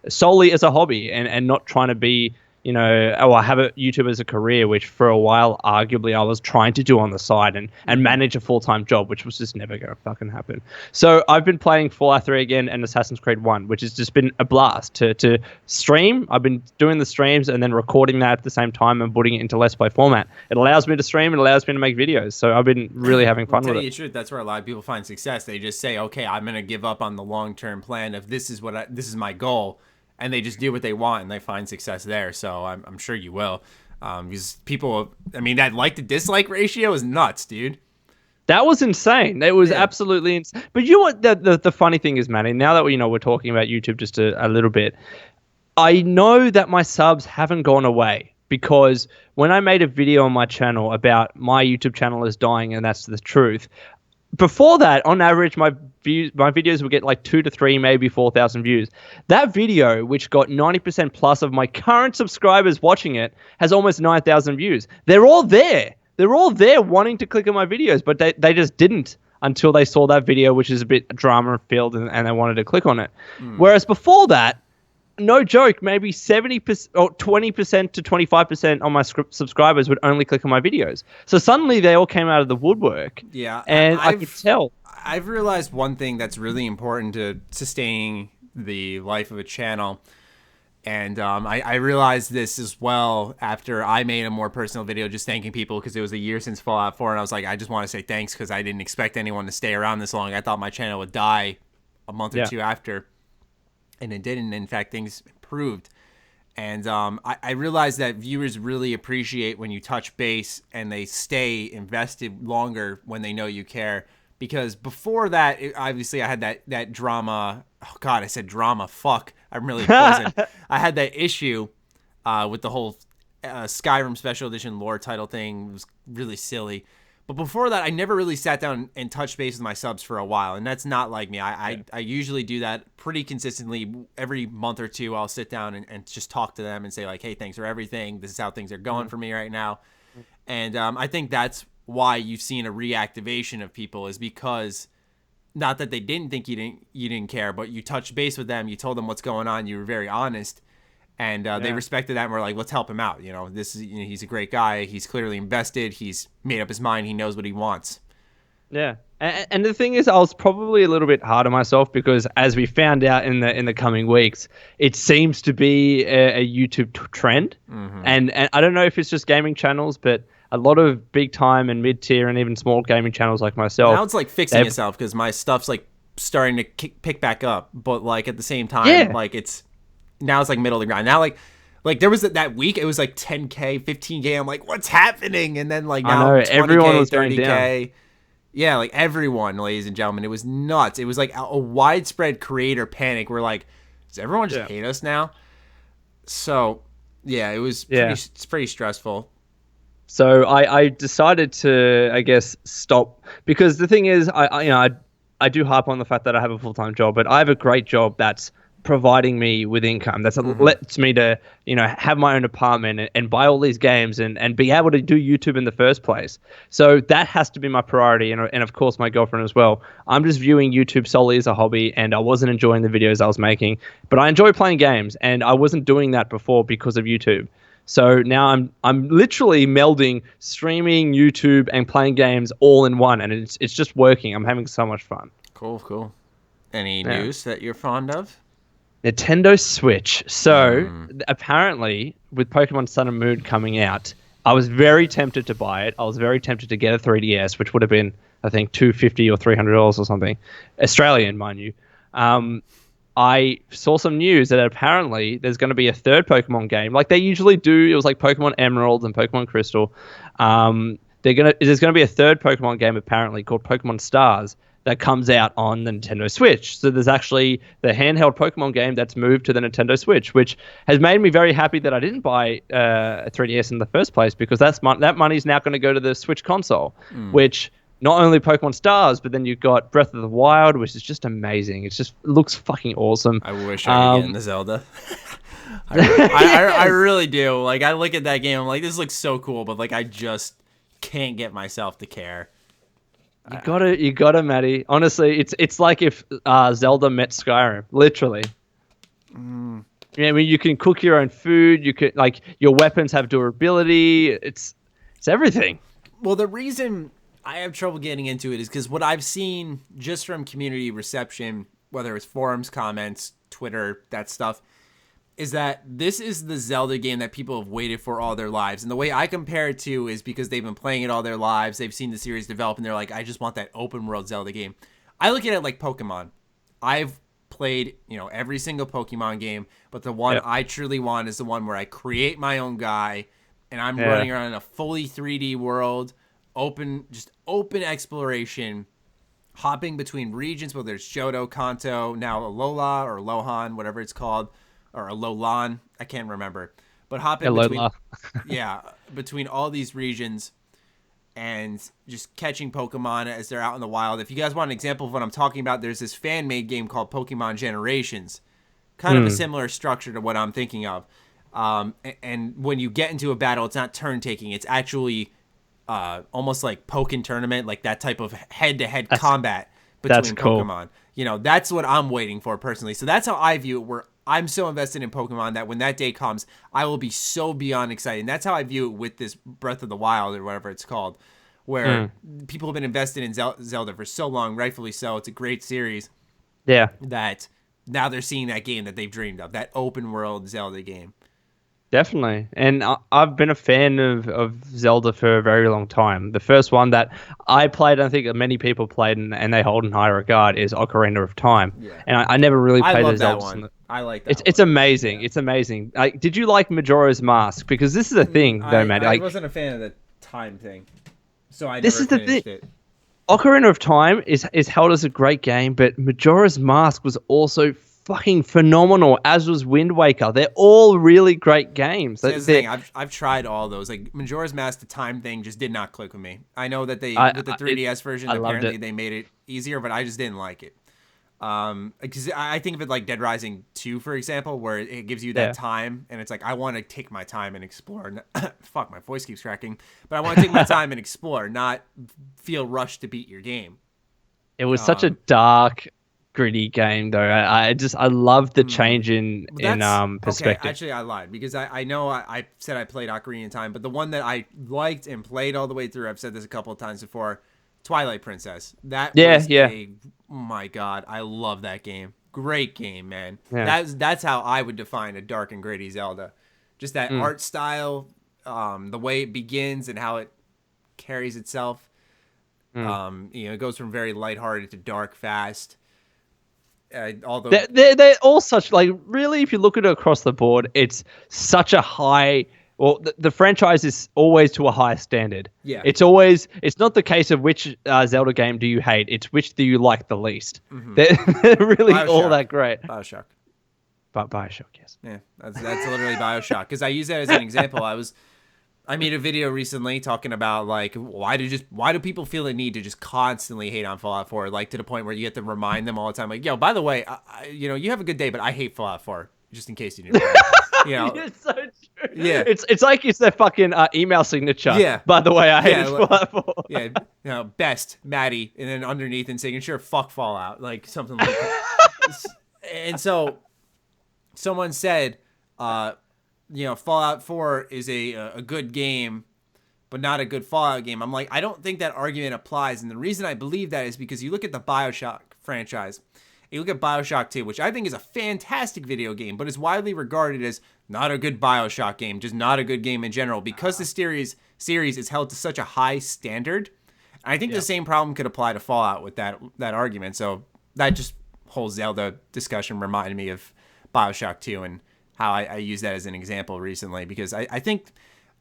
solely as a hobby, and not trying to be, I have a YouTube as a career, which for a while, arguably, I was trying to do on the side and manage a full-time job, which was just never going to fucking happen. So I've been playing Fallout 3 again and Assassin's Creed 1, which has just been a blast to stream. I've been doing the streams and then recording that at the same time and putting it into Let's Play format. It allows me to stream. It allows me to make videos. So I've been really having fun with it. To tell you the truth, that's where a lot of people find success. They just say, okay, I'm going to give up on the long-term plan of this is my goal. And they just do what they want, and they find success there. So I'm sure you will. Because people, that like to dislike ratio is nuts, dude. That was insane. It was absolutely insane. But you know what the funny thing is, Manny, now that we're talking about YouTube just a little bit, I know that my subs haven't gone away, because when I made a video on my channel about my YouTube channel is dying and that's the truth, before that, on average, my videos would get like 2 to 3, maybe 4,000 views. That video, which got 90% plus of my current subscribers watching it, has almost 9,000 views. They're all there. They're all there wanting to click on my videos, but they just didn't. until they saw that video, which is a bit drama-filled, and they wanted to click on it. Whereas before that, no joke, maybe 70% or 20% to 25% on my subscribers would only click on my videos. So suddenly they all came out of the woodwork. Yeah. And I could tell. I've realized one thing that's really important to sustaining the life of a channel. And I realized this as well after I made a more personal video just thanking people because it was a year since Fallout 4. And I was like, I just want to say thanks because I didn't expect anyone to stay around this long. I thought my channel would die a month or two after. And it didn't. In fact, things improved. And I realized that viewers really appreciate when you touch base and they stay invested longer when they know you care. Because before that, obviously, I had that drama. Oh, God, I said drama. Fuck. I'm really pleasant. I had that issue with the whole Skyrim Special Edition lore title thing. It was really silly. But before that, I never really sat down and touched base with my subs for a while. And that's not like me. I usually do that pretty consistently. Every month or two, I'll sit down and just talk to them and say, like, hey, thanks for everything. This is how things are going for me right now. And I think that's why you've seen a reactivation of people is because not that they didn't think you didn't care, but you touched base with them. You told them what's going on. You were very honest. And they respected that and were like, let's help him out. He's a great guy. He's clearly invested. He's made up his mind. He knows what he wants. Yeah. And the thing is, I was probably a little bit hard on myself because as we found out in the coming weeks, it seems to be a YouTube trend. Mm-hmm. And I don't know if it's just gaming channels, but a lot of big time and mid-tier and even small gaming channels like myself. Now it's like fixing itself because my stuff's like starting to pick back up. But like at the same time, like now it's like middle of the ground. Now like there was that week it was like 10K, 15K. I'm like, what's happening? And then like now 20K, everyone was 30K. Going down. Yeah, like everyone, ladies and gentlemen, it was nuts. It was like a widespread creator panic. We're like, does everyone just hate us now? So yeah, it was it's pretty stressful. So I decided to, I guess, stop because the thing is, I do harp on the fact that I have a full-time job, but I have a great job that's providing me with income. That's lets me to, have my own apartment and buy all these games and be able to do YouTube in the first place. So that has to be my priority. And of course, my girlfriend as well. I'm just viewing YouTube solely as a hobby and I wasn't enjoying the videos I was making, but I enjoy playing games and I wasn't doing that before because of YouTube. So now I'm literally melding streaming, YouTube, and playing games all in one, and it's just working. I'm having so much fun. Cool. Any news that you're fond of? Nintendo Switch. So apparently, with Pokemon Sun and Moon coming out, I was very tempted to buy it. I was very tempted to get a 3DS, which would have been, I think, $250 or $300 or something, Australian, mind you. I saw some news that apparently there's going to be a third Pokemon game, like they usually do. It was like Pokemon Emerald and Pokemon Crystal. There's going to be a third Pokemon game apparently called Pokemon Stars that comes out on the Nintendo Switch. So there's actually the handheld Pokemon game that's moved to the Nintendo Switch, which has made me very happy that I didn't buy a 3DS in the first place because that money is now going to go to the Switch console, which not only Pokemon Stars, but then you've got Breath of the Wild, which is just amazing. It looks fucking awesome. I wish I could get into Zelda. I really do. Like, I look at that game, I'm like, this looks so cool, but like, I just can't get myself to care. You gotta, Matty. Honestly, it's like if Zelda met Skyrim, literally. Yeah, I mean, you can cook your own food. You can your weapons have durability. It's everything. Well, the reason I have trouble getting into it is because what I've seen just from community reception, whether it's forums, comments, Twitter, that stuff, is that this is the Zelda game that people have waited for all their lives. And the way I compare it to is because they've been playing it all their lives. They've seen the series develop and they're like, I just want that open world Zelda game. I look at it like Pokemon. I've played, every single Pokemon game, but the one I truly want is the one where I create my own guy and I'm running around in a fully 3D world. Open exploration, hopping between regions, whether it's Johto, Kanto, now Alola or Lohan, whatever it's called, or Alolan, I can't remember. But hopping between all these regions and just catching Pokemon as they're out in the wild. If you guys want an example of what I'm talking about, there's this fan-made game called Pokemon Generations. Kind of a similar structure to what I'm thinking of. And when you get into a battle, it's not turn-taking. It's actually almost like Pokken Tournament, like that type of head-to-head combat between Pokemon. Cool. That's what I'm waiting for personally. So that's how I view it, where I'm so invested in Pokemon that when that day comes, I will be so beyond excited. And that's how I view it with this Breath of the Wild or whatever it's called, where people have been invested in Zelda for so long, rightfully so. It's a great series. Yeah. That now they're seeing that game that they've dreamed of, that open world Zelda game. Definitely. And I've been a fan of Zelda for a very long time. The first one that I played, I think many people played and they hold in high regard, is Ocarina of Time. Yeah. And I never really played the Zelda one. I like that. It's amazing. Yeah. It's amazing. Did you like Majora's Mask? Because this is a thing, though, Matt. I wasn't a fan of the time thing, so I never finished it. Ocarina of Time is held as a great game, but Majora's Mask was also fucking phenomenal, as was Wind Waker. They're all really great games. Here's the thing. I've tried all those. Like Majora's Mask, the time thing just did not click with me. I know that with the 3DS version, apparently they made it easier, but I just didn't like it. Because I think of it like Dead Rising 2, for example, where it gives you that time, and it's like, I want to take my time and explore. Fuck, my voice keeps cracking. But I want to take my time and explore, not feel rushed to beat your game. It was such a dark, gritty game, though. I love the change in perspective. Okay, actually, I lied, because I know I said I played Ocarina of Time, but the one that I liked and played all the way through, I've said this a couple of times before, Twilight Princess. That was oh my god, I love that game. Great game, man. Yeah. That's how I would define a dark and gritty Zelda. Just that art style, the way it begins and how it carries itself. It goes from very lighthearted to dark fast. Although they're all such, like, really, if you look at it across the board, it's such a high. Well, the franchise is always to a high standard. Yeah. It's not the case of which Zelda game do you hate. It's which do you like the least. Mm-hmm. They're really all that great. BioShock. BioShock, yes. Yeah, that's literally BioShock. Because I use that as an example. I made a video recently talking about, like, why do people feel the need to just constantly hate on Fallout 4, like to the point where you have to remind them all the time, like, yo, by the way, you have a good day, but I hate Fallout 4, just in case you didn't know. It's so true. Yeah, it's like it's their fucking email signature. Yeah. By the way, I hate Fallout 4. Yeah, best Matty, and then underneath and saying, sure, fuck Fallout, like something like that. And so, someone said, Fallout 4 is a good game, but not a good Fallout game. I'm like, I don't think that argument applies, and the reason I believe that is because you look at the BioShock franchise. You look at BioShock 2, which I think is a fantastic video game, but is widely regarded as not a good BioShock game, just not a good game in general, because the series is held to such a high standard. And I think the same problem could apply to Fallout with that argument. So that just whole Zelda discussion reminded me of BioShock 2 and how I use that as an example recently, because I think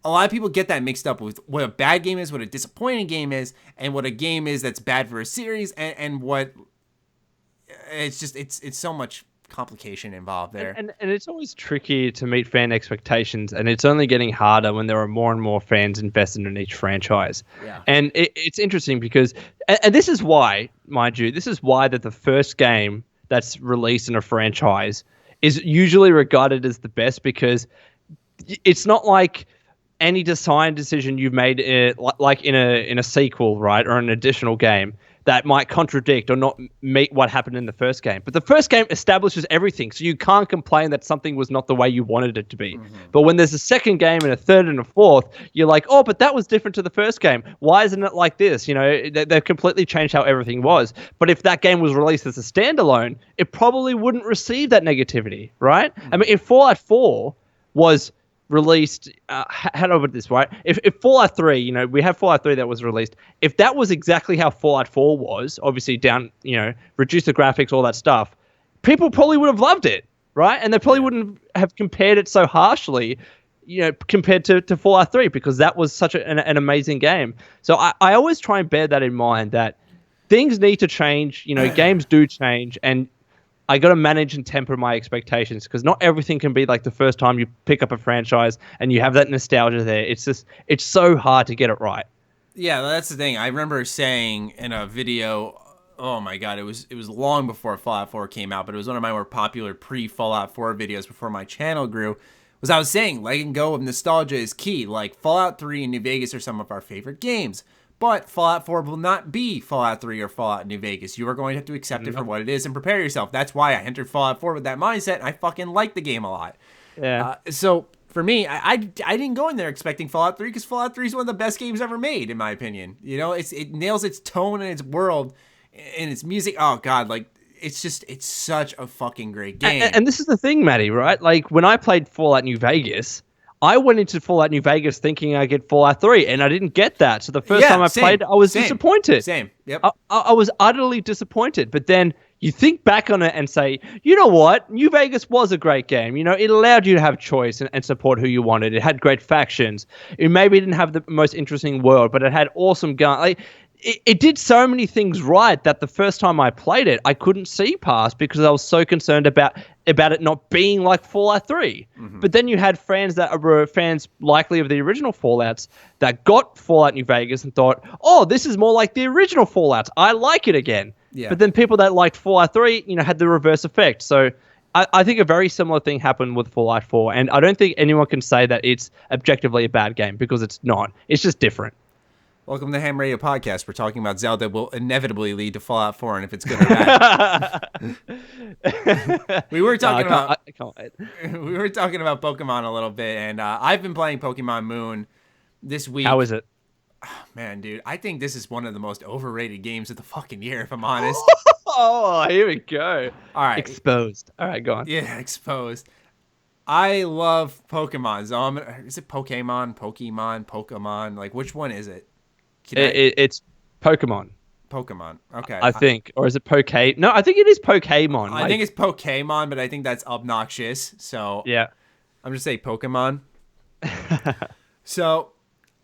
a lot of people get that mixed up with what a bad game is, what a disappointing game is, and what a game is that's bad for a series, and what... It's so much complication involved there. And it's always tricky to meet fan expectations, and it's only getting harder when there are more and more fans invested in each franchise. Yeah. And it's interesting because, and this is why, mind you, that the first game that's released in a franchise is usually regarded as the best, because it's not like any design decision you've made like in a sequel, right, or an additional game that might contradict or not meet what happened in the first game. But the first game establishes everything, so you can't complain that something was not the way you wanted it to be. Mm-hmm. But when there's a second game and a third and a fourth, you're like, oh, but that was different to the first game. Why isn't it like this? They've completely changed how everything was. But if that game was released as a standalone, it probably wouldn't receive that negativity, right? Mm-hmm. I mean, if Fallout 4 was released, how do I put this, right? If Fallout 3, we have Fallout 3 that was released. If that was exactly how Fallout 4 was, obviously down, reduce the graphics, all that stuff, people probably would have loved it, right? And they probably wouldn't have compared it so harshly, compared to Fallout 3, because that was such an amazing game. So I always try and bear that in mind, that things need to change, games do change, and I got to manage and temper my expectations, because not everything can be like the first time you pick up a franchise and you have that nostalgia there. It's so hard to get it right. Yeah, that's the thing. I remember saying in a video, oh my God, it was long before Fallout 4 came out, but it was one of my more popular pre-Fallout 4 videos before my channel grew, As I was saying, letting go of nostalgia is key. Like Fallout 3 and New Vegas are some of our favorite games. But Fallout 4 will not be Fallout 3 or Fallout New Vegas. You are going to have to accept it for what it is and prepare yourself. That's why I entered Fallout 4 with that mindset, and I fucking like the game a lot. Yeah. So for me, I didn't go in there expecting Fallout 3 because Fallout 3 is one of the best games ever made, in my opinion. You know, it nails its tone and its world and its music. Oh, God, like, it's such a fucking great game. And this is the thing, Matty, right? Like, when I played Fallout New Vegas, I went into Fallout New Vegas thinking I'd get Fallout 3, and I didn't get that. So the first time I played, I was disappointed. Same, yep. I was utterly disappointed. But then you think back on it and say, you know what? New Vegas was a great game. You know, it allowed you to have choice and support who you wanted. It had great factions. It maybe didn't have the most interesting world, but it had awesome guns. Like, it did so many things right that the first time I played it, I couldn't see past because I was so concerned about it not being like Fallout 3. Mm-hmm. But then you had fans that were fans likely of the original Fallouts that got Fallout New Vegas and thought, oh, this is more like the original Fallouts. I like it again. Yeah. But then people that liked Fallout 3, you know, had the reverse effect. So I think a very similar thing happened with Fallout 4. And I don't think anyone can say that it's objectively a bad game because it's not. It's just different. Welcome to the H.A.M Radio Podcast. We're talking about Zelda will inevitably lead to Fallout 4 and if it's good or bad. We were talking about Pokemon a little bit, and I've been playing Pokemon Moon this week. How is it? Oh, man, dude, I think this is one of the most overrated games of the fucking year, if I'm honest. Oh, here we go. All right. Exposed. All right, go on. Yeah, exposed. I love Pokemon. So is it Pokemon? Like, which one is it? It's Pokemon. Pokemon. Okay. I think. Or is it Poke? No, I think it is Pokemon. I think it's Pokemon, but I think that's obnoxious. So yeah, I'm just saying Pokemon. So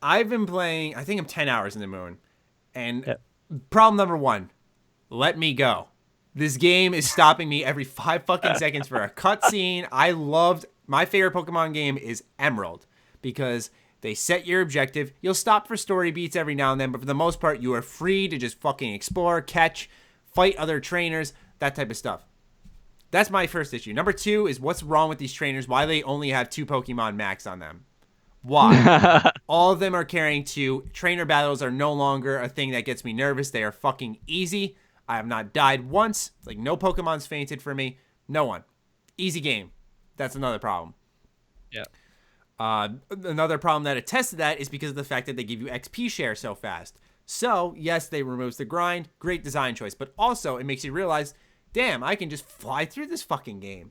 I've been playing, I think I'm 10 hours in the Moon. And problem number one, let me go. This game is stopping me every 5 fucking seconds for a cutscene. My favorite Pokemon game is Emerald because they set your objective. You'll stop for story beats every now and then, but for the most part, you are free to just fucking explore, catch, fight other trainers, that type of stuff. That's my first issue. Number 2 is what's wrong with these trainers? Why they only have 2 Pokemon max on them? Why? All of them are carrying 2. Trainer battles are no longer a thing that gets me nervous. They are fucking easy. I have not died once. Like, no Pokemon's fainted for me. No one. Easy game. That's another problem. Yeah. Another problem that attests to that is because of the fact that they give you XP share so fast. So, yes, they removes the grind. Great design choice. But also, it makes you realize, damn, I can just fly through this fucking game.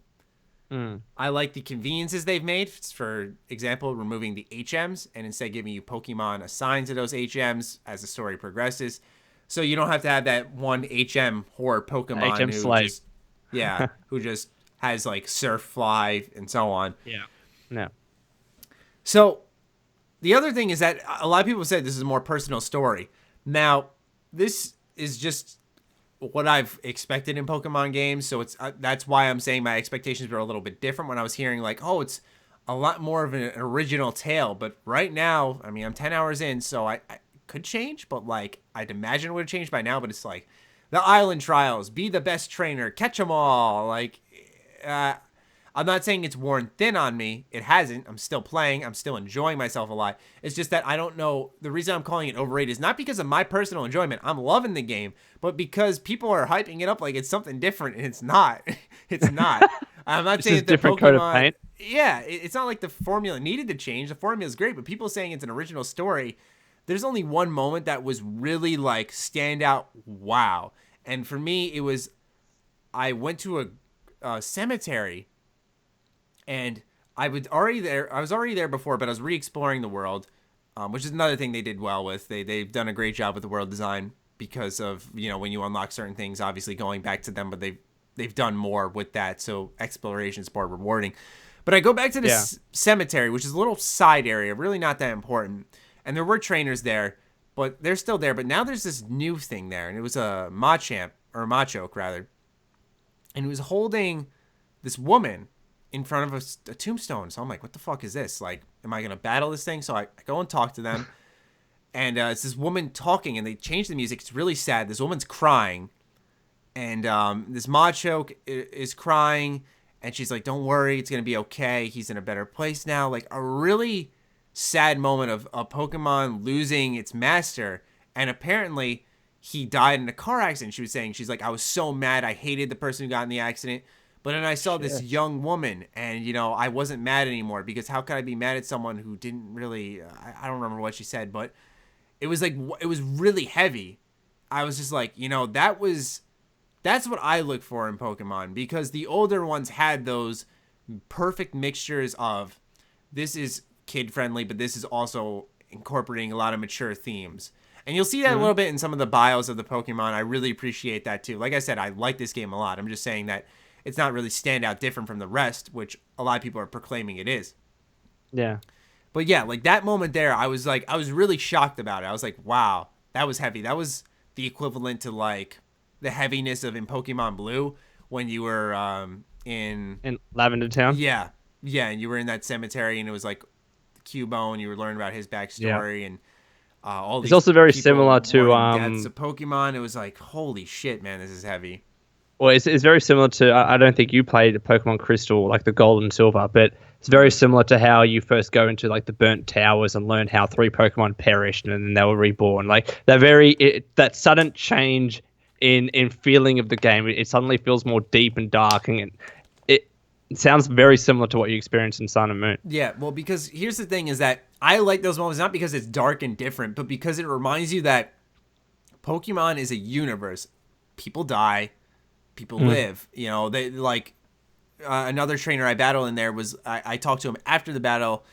I like the conveniences they've made. For example, removing the H.A.M.s and instead giving you Pokemon assigned to those H.A.M.s as the story progresses. So you don't have to have that one H.A.M. horde Pokemon H.A.M. slave. Who just has like Surf, Fly, and so on. Yeah. No. So the other thing is that a lot of people said this is a more personal story. Now, this is just what I've expected in Pokemon games. So that's why I'm saying my expectations were a little bit different when I was hearing like, oh, it's a lot more of an original tale. But right now, I mean, I'm 10 hours in, so I could change, but like I'd imagine it would have changed by now. But it's like the island trials, be the best trainer, catch them all. Like, I'm not saying it's worn thin on me. It hasn't. I'm still playing. I'm still enjoying myself a lot. It's just that I don't know. The reason I'm calling it overrated is not because of my personal enjoyment. I'm loving the game, but because people are hyping it up like it's something different, and it's not. It's not. I'm not saying that the different Pokemon, coat of paint. Yeah, it's not like the formula needed to change. The formula is great, but people saying it's an original story. There's only one moment that was really like stand out. Wow. And for me, it was I went to a cemetery. And I was already there before, but I was re-exploring the world, which is another thing they did well with. They've done a great job with the world design because of, you know, when you unlock certain things, obviously going back to them, but they've done more with that. So exploration is more rewarding. But I go back to this cemetery, which is a little side area, really not that important. And there were trainers there, but they're still there. But now there's this new thing there, and it was a Machamp, or a Machoke rather, and he was holding this woman in front of a tombstone. So I'm like, what the fuck is this? Like, am I going to battle this thing? So I go and talk to them. And it's this woman talking, and they change the music. It's really sad. This woman's crying. And this Machoke is crying. And she's like, don't worry, it's going to be okay. He's in a better place now. Like a really sad moment of a Pokemon losing its master. And apparently he died in a car accident. She was saying, she's like, I was so mad. I hated the person who got in the accident. But then I saw this young woman and, you know, I wasn't mad anymore because how could I be mad at someone who didn't really, I don't remember what she said, but it was like, it was really heavy. I was just like, you know, that's what I look for in Pokemon, because the older ones had those perfect mixtures of this is kid friendly, but this is also incorporating a lot of mature themes. And you'll see that a little bit in some of the bios of the Pokemon. I really appreciate that too. Like I said, I like this game a lot. I'm just saying that it's not really standout different from the rest, which a lot of people are proclaiming it is. Yeah. But yeah, like that moment there, I was really shocked about it. I was like, wow, that was heavy. That was the equivalent to like the heaviness of in Pokemon Blue when you were in Lavender Town. Yeah, and you were in that cemetery and it was like Cubone, and you were learning about his backstory and all these. It's also very similar to deaths of Pokemon. It was like, holy shit, man, this is heavy. Well, it's very similar to, I don't think you played Pokemon Crystal, like the Gold and Silver, but it's very similar to how you first go into like the Burnt Towers and learn how 3 Pokemon perished and then they were reborn. Like that sudden change in feeling of the game, it suddenly feels more deep and dark, and it sounds very similar to what you experienced in Sun and Moon. Yeah, well, because here's the thing is that I like those moments not because it's dark and different, but because it reminds you that Pokemon is a universe. People die, people live. You know, they like another trainer I battled in there was I talked to him after the battle,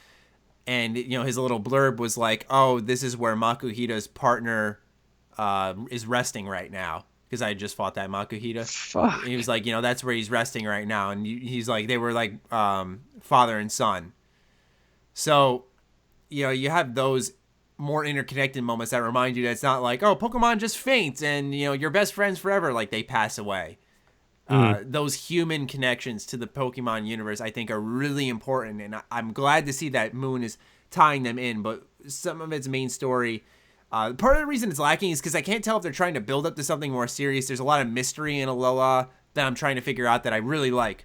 and you know his little blurb was like, "Oh, this is where Makuhita's partner is resting right now." Because I had just fought that Makuhita. Fuck. And he was like, you know, that's where he's resting right now. And he's like, they were like father and son. So, you know, you have those more interconnected moments that remind you that it's not like, oh, Pokemon just faints and, you know, you're best friends forever. Like they pass away. Those human connections to the Pokemon universe, I think, are really important. And I'm glad to see that Moon is tying them in. But some of its main story... part of the reason it's lacking is because I can't tell if they're trying to build up to something more serious. There's a lot of mystery in Alola that I'm trying to figure out that I really like.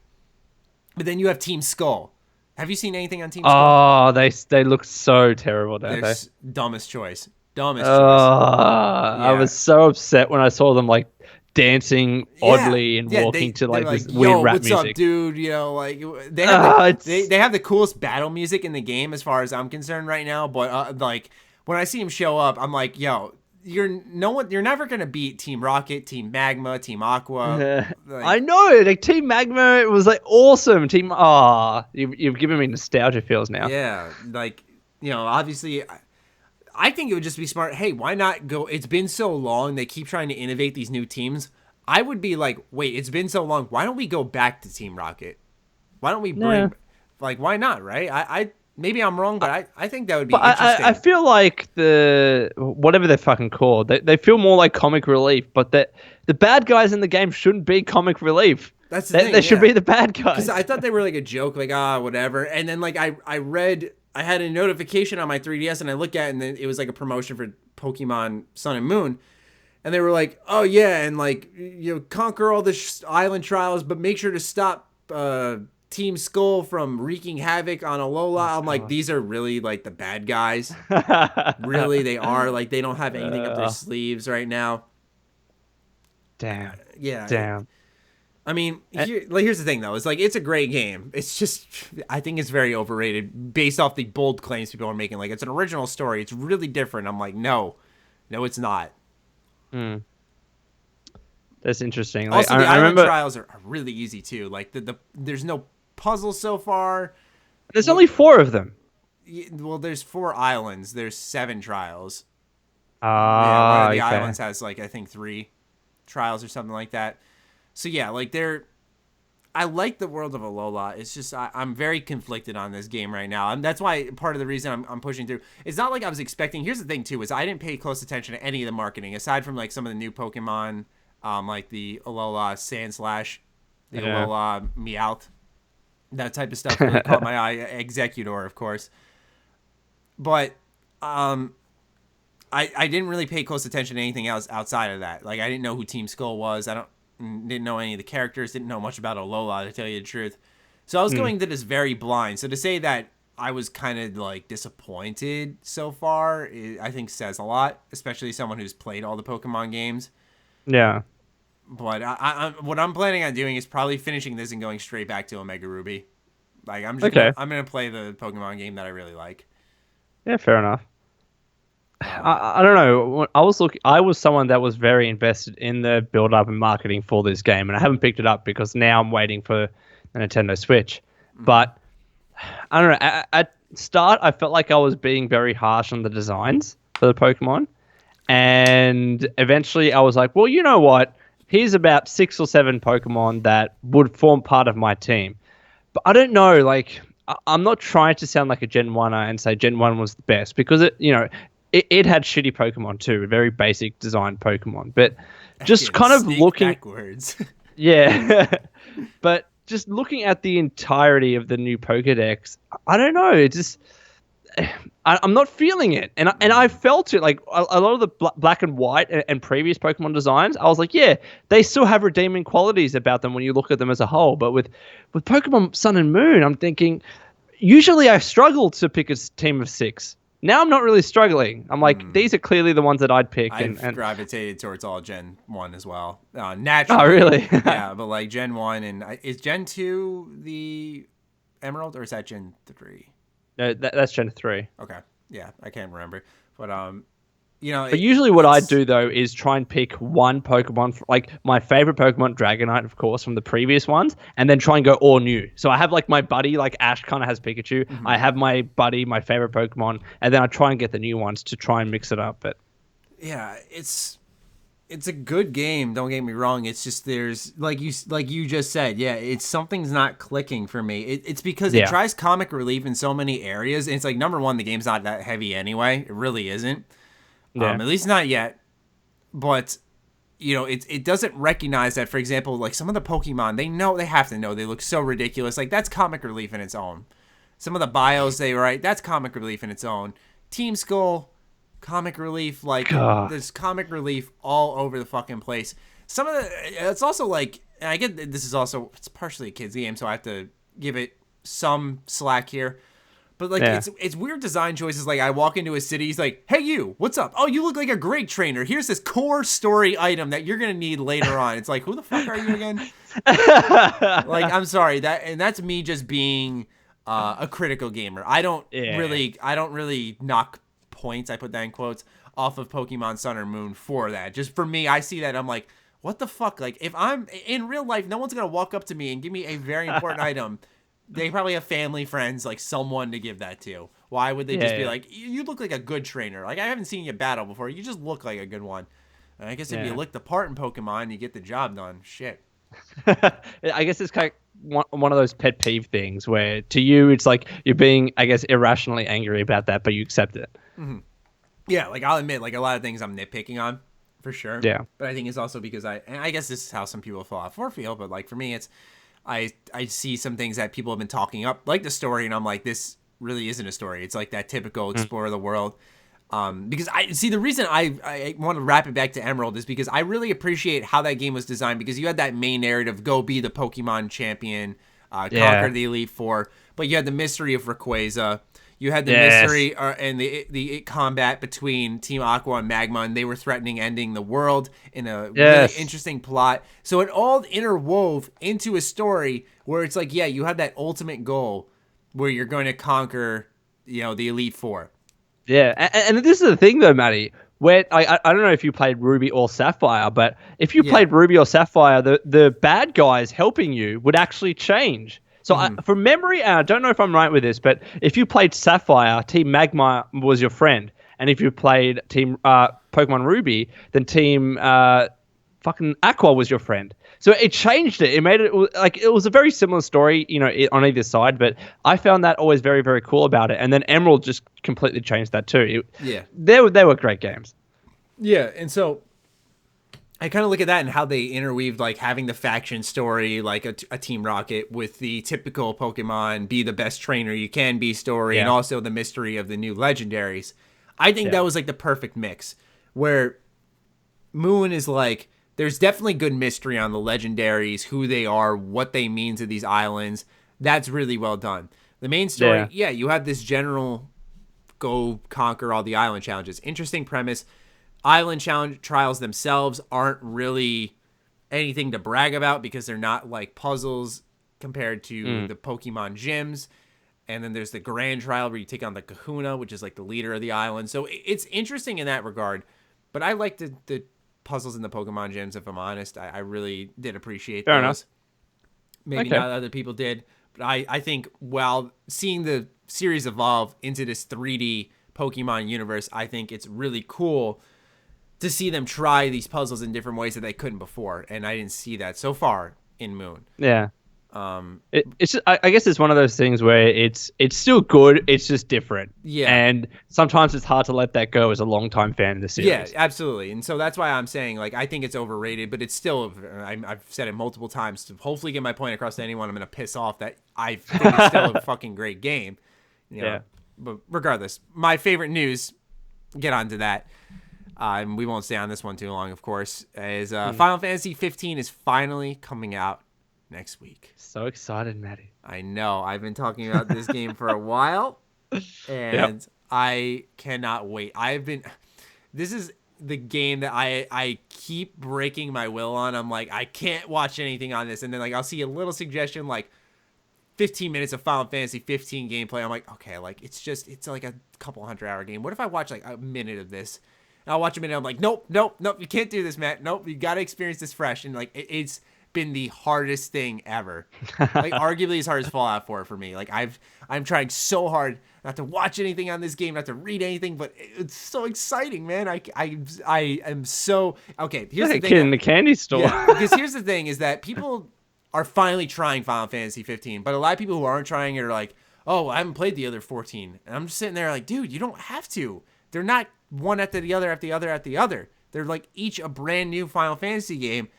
But then you have Team Skull. Have you seen anything on Team Skull? Oh, they look so terrible, don't they? Dumbest choice. Dumbest choice. I was so upset when I saw them like dancing oddly and walking to like this weird rap music. What's up, dude? You know, like they have they have the coolest battle music in the game as far as I'm concerned right now. But like. When I see him show up, I'm like, yo, you're never gonna beat Team Rocket, Team Magma, Team Aqua. Like, I know, like Team Magma, it was like awesome. You've given me nostalgia feels now. Yeah, like, you know, obviously, I think it would just be smart. Hey, why not go? It's been so long. They keep trying to innovate these new teams. I would be like, wait, it's been so long. Why don't we go back to Team Rocket? Why don't we bring, like, why not? Right? I maybe I'm wrong, but I think that would be interesting. I feel like whatever they're fucking called, they feel more like comic relief, but the bad guys in the game shouldn't be comic relief. That's the thing. They should be the bad guys. Because I thought they were like a joke, like, whatever. And then like I read, I had a notification on my 3DS and I looked at it and then it was like a promotion for Pokemon Sun and Moon. And they were like, oh yeah, and like, you know, conquer all the island trials, but make sure to stop Team Skull from wreaking havoc on Alola. I'm like, these are really like the bad guys. Really, they are. Like, they don't have anything up their sleeves right now. Damn. Yeah. Damn. I mean, here's the thing though. It's like, it's a great game. It's just, I think it's very overrated based off the bold claims people are making. Like, it's an original story. It's really different. I'm like, no, it's not. That's interesting. Like, also, the island trials are really easy too. Like, there's no puzzles so far. There's only 4 of them. Well, there's 4 islands. There's 7 trials. One of the islands has like, I think 3 trials or something like that. So yeah, like I like the world of Alola. It's just I'm very conflicted on this game right now, and that's why part of the reason I'm pushing through. It's not like I was expecting. Here's the thing too: is I didn't pay close attention to any of the marketing aside from like some of the new Pokemon, like the Alola Sandslash, the Alola Meowth. That type of stuff really caught my eye. Executor, of course. But I didn't really pay close attention to anything else outside of that. Like, I didn't know who Team Skull was. Didn't know any of the characters. Didn't know much about Alola, to tell you the truth. So I was going into this very blind. So to say that I was kind of like disappointed so far, I think says a lot, especially someone who's played all the Pokemon games. Yeah. But what I'm planning on doing is probably finishing this and going straight back to Omega Ruby. Like I'm gonna play the Pokemon game that I really like. Yeah, fair enough. I don't know. I was someone that was very invested in the build up and marketing for this game, and I haven't picked it up because now I'm waiting for the Nintendo Switch. But I don't know. At start, I felt like I was being very harsh on the designs for the Pokemon, and eventually I was like, well, you know what? Here's about 6 or 7 Pokemon that would form part of my team. But I don't know, like, I'm not trying to sound like a Gen 1er and say Gen 1 was the best, because it had shitty Pokemon too, very basic designed Pokemon. But just kind of looking backwards. Yeah. But just looking at the entirety of the new Pokedex, I don't know, it just I'm not feeling it, and I felt it. Like a lot of the black and white and previous Pokemon designs, I was like, yeah, they still have redeeming qualities about them when you look at them as a whole. But with Pokemon Sun and Moon, I'm thinking, usually I struggle to pick a team of 6. Now I'm not really struggling. I'm like, these are clearly the ones that I'd pick. I've gravitated towards all Gen 1 as well. Naturally. Oh, really? Yeah, but like Gen 1 and is Gen 2 the Emerald, or is that Gen 3? No, that's Gen 3. Okay. Yeah, I can't remember. But, But usually what I do, though, is try and pick one Pokemon, like my favorite Pokemon, Dragonite, of course, from the previous ones, and then try and go all new. So I have like my buddy, like Ash kind of has Pikachu. Mm-hmm. I have my buddy, my favorite Pokemon, and then I try and get the new ones to try and mix it up. But yeah, it's a good game. Don't get me wrong. It's just there's like you just said. Yeah, something's not clicking for me. It's because it tries comic relief in so many areas. And it's like, number one, the game's not that heavy anyway. It really isn't. Yeah. At least not yet. But it doesn't recognize that. For example, like some of the Pokemon, they have to know they look so ridiculous. Like that's comic relief in its own. Some of the bios they write, that's comic relief in its own. Team Skull, comic relief, like there's comic relief all over the fucking place. Some of it's also like, and I get this is also, it's partially a kid's game, so I have to give it some slack here. But like it's weird design choices. Like I walk into a city, he's like, "Hey you, what's up? Oh, you look like a great trainer. Here's this core story item that you're gonna need later on." It's like, who the fuck are you again? Like, I'm sorry, that's me just being a critical gamer. I don't really knock points, I put that in quotes, off of Pokemon Sun or Moon for that. Just for me, I see that, I'm like, what the fuck? Like, if I'm in real life, no one's gonna walk up to me and give me a very important item. They probably have family, friends, like someone to give that to. Why would they just be like, you look like a good trainer? Like, I haven't seen you battle before. You just look like a good one. And I guess if you look the part in Pokemon, you get the job done. Shit. I guess it's kind of one of those pet peeve things where to you, it's like you're being, I guess, irrationally angry about that, but you accept it. Mm-hmm. Yeah, like I'll admit, like a lot of things I'm nitpicking on, for sure. Yeah. But I think it's also because I guess this is how some people fall off or feel, but like for me, it's, I see some things that people have been talking up, like the story, and I'm like, this really isn't a story. It's like that typical explore the world. Because I see the reason I want to wrap it back to Emerald is because I really appreciate how that game was designed, because you had that main narrative, go be the Pokemon champion, conquer the Elite Four, but you had the mystery of Rayquaza. You had the mystery and the combat between Team Aqua and Magma, and they were threatening ending the world in a really interesting plot. So it all interwove into a story where it's like, you have that ultimate goal where you're going to conquer, the Elite Four. Yeah, and this is the thing though, Matty. Where I don't know if you played Ruby or Sapphire, but if you played Ruby or Sapphire, the bad guys helping you would actually change. So from memory, and I don't know if I'm right with this, but if you played Sapphire, Team Magma was your friend. And if you played Team Pokemon Ruby, then Team fucking Aqua was your friend. So it changed it. It made it like it was a very similar story, on either side. But I found that always very, very cool about it. And then Emerald just completely changed that too. They were great games. Yeah, and so I kind of look at that and how they interweaved, like having the faction story, like a Team Rocket, with the typical Pokemon be the best trainer you can be story, and also the mystery of the new legendaries. I think that was like the perfect mix, where Moon is like, there's definitely good mystery on the legendaries, who they are, what they mean to these islands. That's really well done. The main story, you have this general go conquer all the island challenges. Interesting premise. Island challenge trials themselves aren't really anything to brag about because they're not like puzzles compared to the Pokemon gyms. And then there's the grand trial where you take on the Kahuna, which is like the leader of the island. So it's interesting in that regard. But I like the puzzles in the Pokemon gyms, if I'm honest. I really did appreciate Fair those. Enough. Maybe not other people did. But I think while seeing the series evolve into this 3D Pokemon universe, I think it's really cool to see them try these puzzles in different ways that they couldn't before. And I didn't see that so far in Moon. Yeah. It's just, I guess it's one of those things where it's still good. It's just different. Yeah. And sometimes it's hard to let that go as a longtime fan of the series. Yeah, absolutely. And so that's why I'm saying, like, I think it's overrated, but it's still, I've said it multiple times to hopefully get my point across to anyone I'm going to piss off that I think it's still a fucking great game. You know? Yeah. But regardless, my favorite news, get onto that. And we won't stay on this one too long, of course, is Final Fantasy 15 is finally coming out next week. So excited, Matty. I know. I've been talking about this game for a while, and I cannot wait. This is the game that I keep breaking my will on. I'm like, I can't watch anything on this. And then like I'll see a little suggestion like 15 minutes of Final Fantasy 15 gameplay. I'm like, okay, like it's like a couple 100-hour game. What if I watch like a minute of this? And I'll watch a minute. I'm like, nope, you can't do this, Matt. Nope, you got to experience this fresh. And like it's been the hardest thing ever. Like arguably as hard as Fallout 4 for me. Like I'm trying so hard not to watch anything on this game, not to read anything, but it's so exciting, man. I am so okay. Here's the thing. Kid in the candy store. Yeah, because here's the thing is that people are finally trying Final Fantasy 15, but a lot of people who aren't trying it are like, oh, I haven't played the other 14. And I'm just sitting there like, dude, you don't have to. They're not one after the other after the other after the other. They're like each a brand new Final Fantasy game.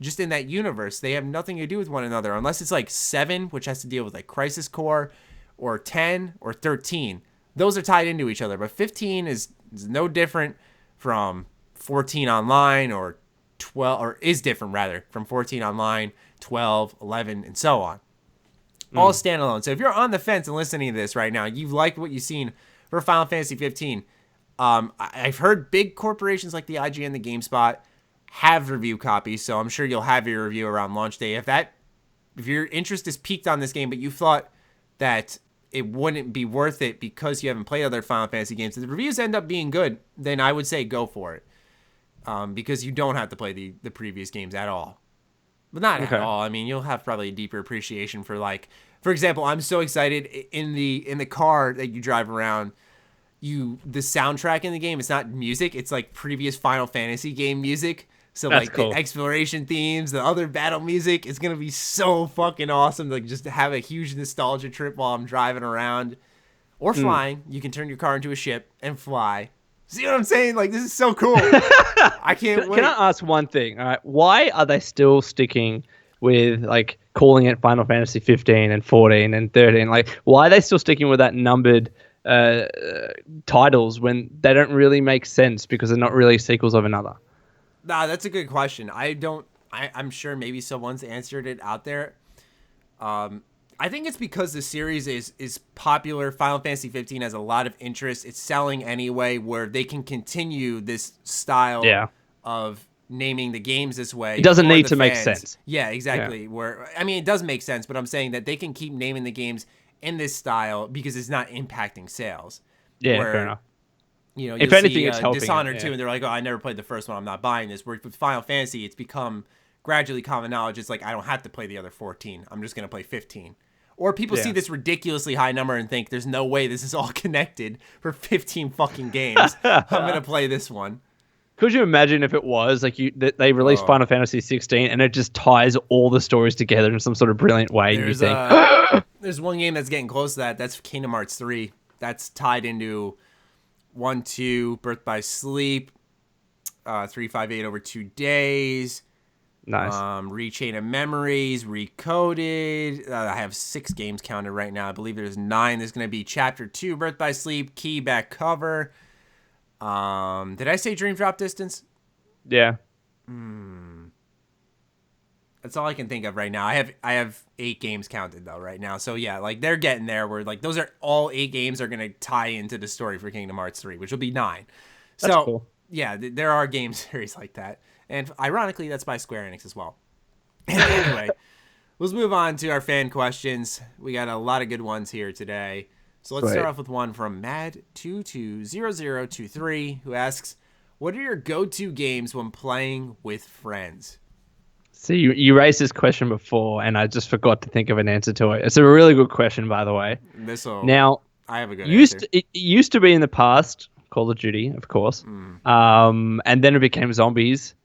Just in that universe, they have nothing to do with one another unless it's like 7, which has to deal with like Crisis Core, or 10 or 13. Those are tied into each other, but 15 is no different from 14 online or 12, or is different rather from 14 online, 12, 11, and so on. All standalone. So if you're on the fence and listening to this right now, you've liked what you've seen for Final Fantasy 15. I've heard big corporations like the IGN, the GameSpot, have review copies, so I'm sure you'll have your review around launch day. If your interest is piqued on this game, but you thought that it wouldn't be worth it because you haven't played other Final Fantasy games, if the reviews end up being good, then I would say go for it. Because you don't have to play the previous games at all. But not at all. I mean, you'll have probably a deeper appreciation for like, for example, I'm so excited in the car that you drive around. The soundtrack in the game, it's not music, it's like previous Final Fantasy game music. So that's like cool. The exploration themes, the other battle music, it's going to be so fucking awesome to just have a huge nostalgia trip while I'm driving around or flying. You can turn your car into a ship and fly. See what I'm saying? Like, this is so cool. I can't wait. Can I ask one thing? All right. Why are they still sticking with like calling it Final Fantasy 15 and 14 and 13? Like, why are they still sticking with that numbered titles when they don't really make sense because they're not really sequels of another? Nah, that's a good question. I'm sure maybe someone's answered it out there. I think it's because the series is popular. Final Fantasy 15 has a lot of interest. It's selling anyway, where they can continue this style of naming the games this way. It doesn't need to make sense. Yeah, exactly. Yeah. It does make sense, but I'm saying that they can keep naming the games in this style because it's not impacting sales. Yeah, fair enough. You know, if anything, it's helping. Dishonored 2, and they're like, oh, I never played the first one, I'm not buying this. Where with Final Fantasy, it's become gradually common knowledge. It's like, I don't have to play the other 14. I'm just going to play 15. Or people see this ridiculously high number and think, there's no way this is all connected for 15 fucking games. I'm going to play this one. Could you imagine if it was like they released Final Fantasy 16 and it just ties all the stories together in some sort of brilliant way? There's one game that's getting close to that. That's Kingdom Hearts 3. That's tied into 1, 2, Birth by Sleep, 358 over 2 days. Nice. Rechain of Memories, Recoded. I have 6 games counted right now. I believe there's 9. There's going to be Chapter 2, Birth by Sleep, Key back cover. Did I say Dream Drop Distance? Yeah. That's all I can think of right now. I have 8 games counted though right now. So yeah, like they're getting there. Where like those are all 8 games are gonna tie into the story for Kingdom Hearts 3, which will be 9. That's so cool. Yeah, there are game series like that, and ironically, that's by Square Enix as well. Anyway, let's move on to our fan questions. We got a lot of good ones here today. So let's start off with one from Mad220023 who asks, "What are your go-to games when playing with friends?" See, you raised this question before, and I just forgot to think of an answer to it. It's a really good question, by the way. Now, I have a good answer. It used to be in the past, Call of Duty, of course, and then it became zombies,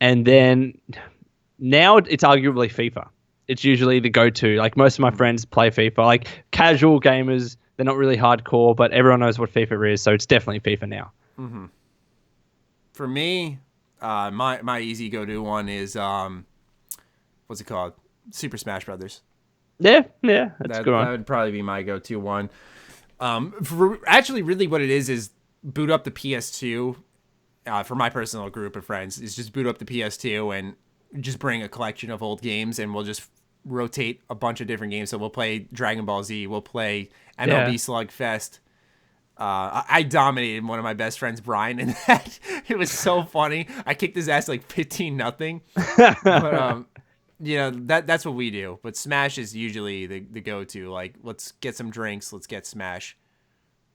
and then now it's arguably FIFA. It's usually the go-to. Like, most of my friends play FIFA. Like, casual gamers, they're not really hardcore, but everyone knows what FIFA is, so it's definitely FIFA now. Mm-hmm. For me, my easy go-to one is what's it called? Super Smash Brothers. Yeah, that's a good one. That would probably be my go-to one. Actually, really what it is boot up the PS2 for my personal group of friends. Is just boot up the PS2 and just bring a collection of old games, and we'll just rotate a bunch of different games. So we'll play Dragon Ball Z. We'll play MLB Slugfest. I dominated one of my best friends, Brian, in that. It was so funny. I kicked his ass like 15-0. But that's what we do. But Smash is usually the go-to. Like, let's get some drinks. Let's get Smash.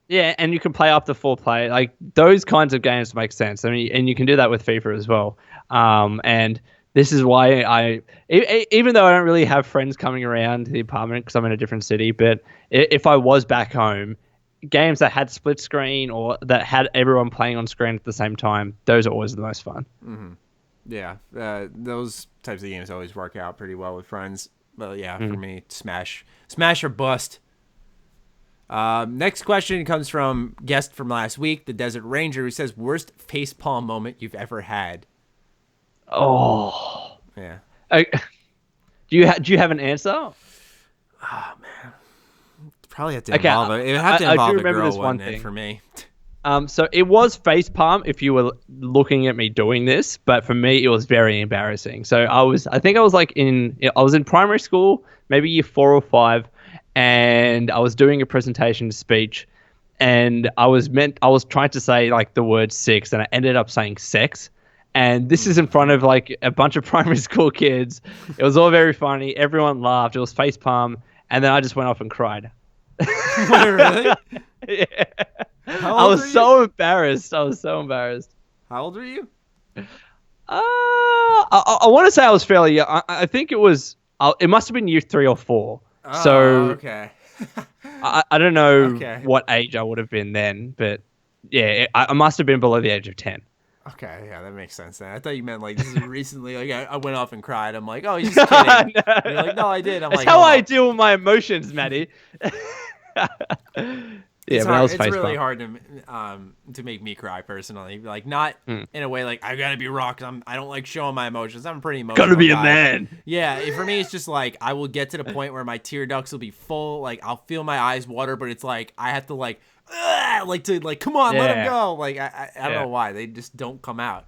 Yeah, and you can play up to 4 play. Like, those kinds of games make sense. I mean, and you can do that with FIFA as well. And this is why even though I don't really have friends coming around the apartment because I'm in a different city, but if I was back home, games that had split screen or that had everyone playing on screen at the same time, those are always the most fun. Mm-hmm. Yeah, those types of games always work out pretty well with friends. But yeah, for me, Smash or bust. Next question comes from guest from last week, the Desert Ranger, who says, "Worst facepalm moment you've ever had?" Oh, yeah. Do you have an answer? Oh man, probably have to involve it. It would have to involve a girl, one thing for me. So it was facepalm if you were looking at me doing this, but for me it was very embarrassing. So I was in primary school, maybe year 4 or 5, and I was doing a presentation speech, and I was trying to say like the word 6, and I ended up saying sex. And this is in front of like a bunch of primary school kids. It was all very funny. Everyone laughed. It was facepalm, and then I just went off and cried. Really? Yeah. I was so embarrassed. How old were you? I want to say I was fairly young. I think it was. It must have been year 3 or 4. Oh, so okay. I don't know what age I would have been then, but yeah, I must have been below the age of 10. Okay, yeah, that makes sense then. I thought you meant like this is recently. Like I went off and cried. I'm like, oh, he's just kidding. No. You're like, no, I did. I'm That's like, how I deal with my emotions, Matty. It's really hard to make me cry personally. Like, not in a way like I gotta be raw because I don't like showing my emotions. I'm a pretty emotional gotta be guy. A man. Yeah, for me it's just like I will get to the point where my tear ducts will be full. Like I'll feel my eyes water, but it's like I have to come on, let him go. Like I don't know why they just don't come out.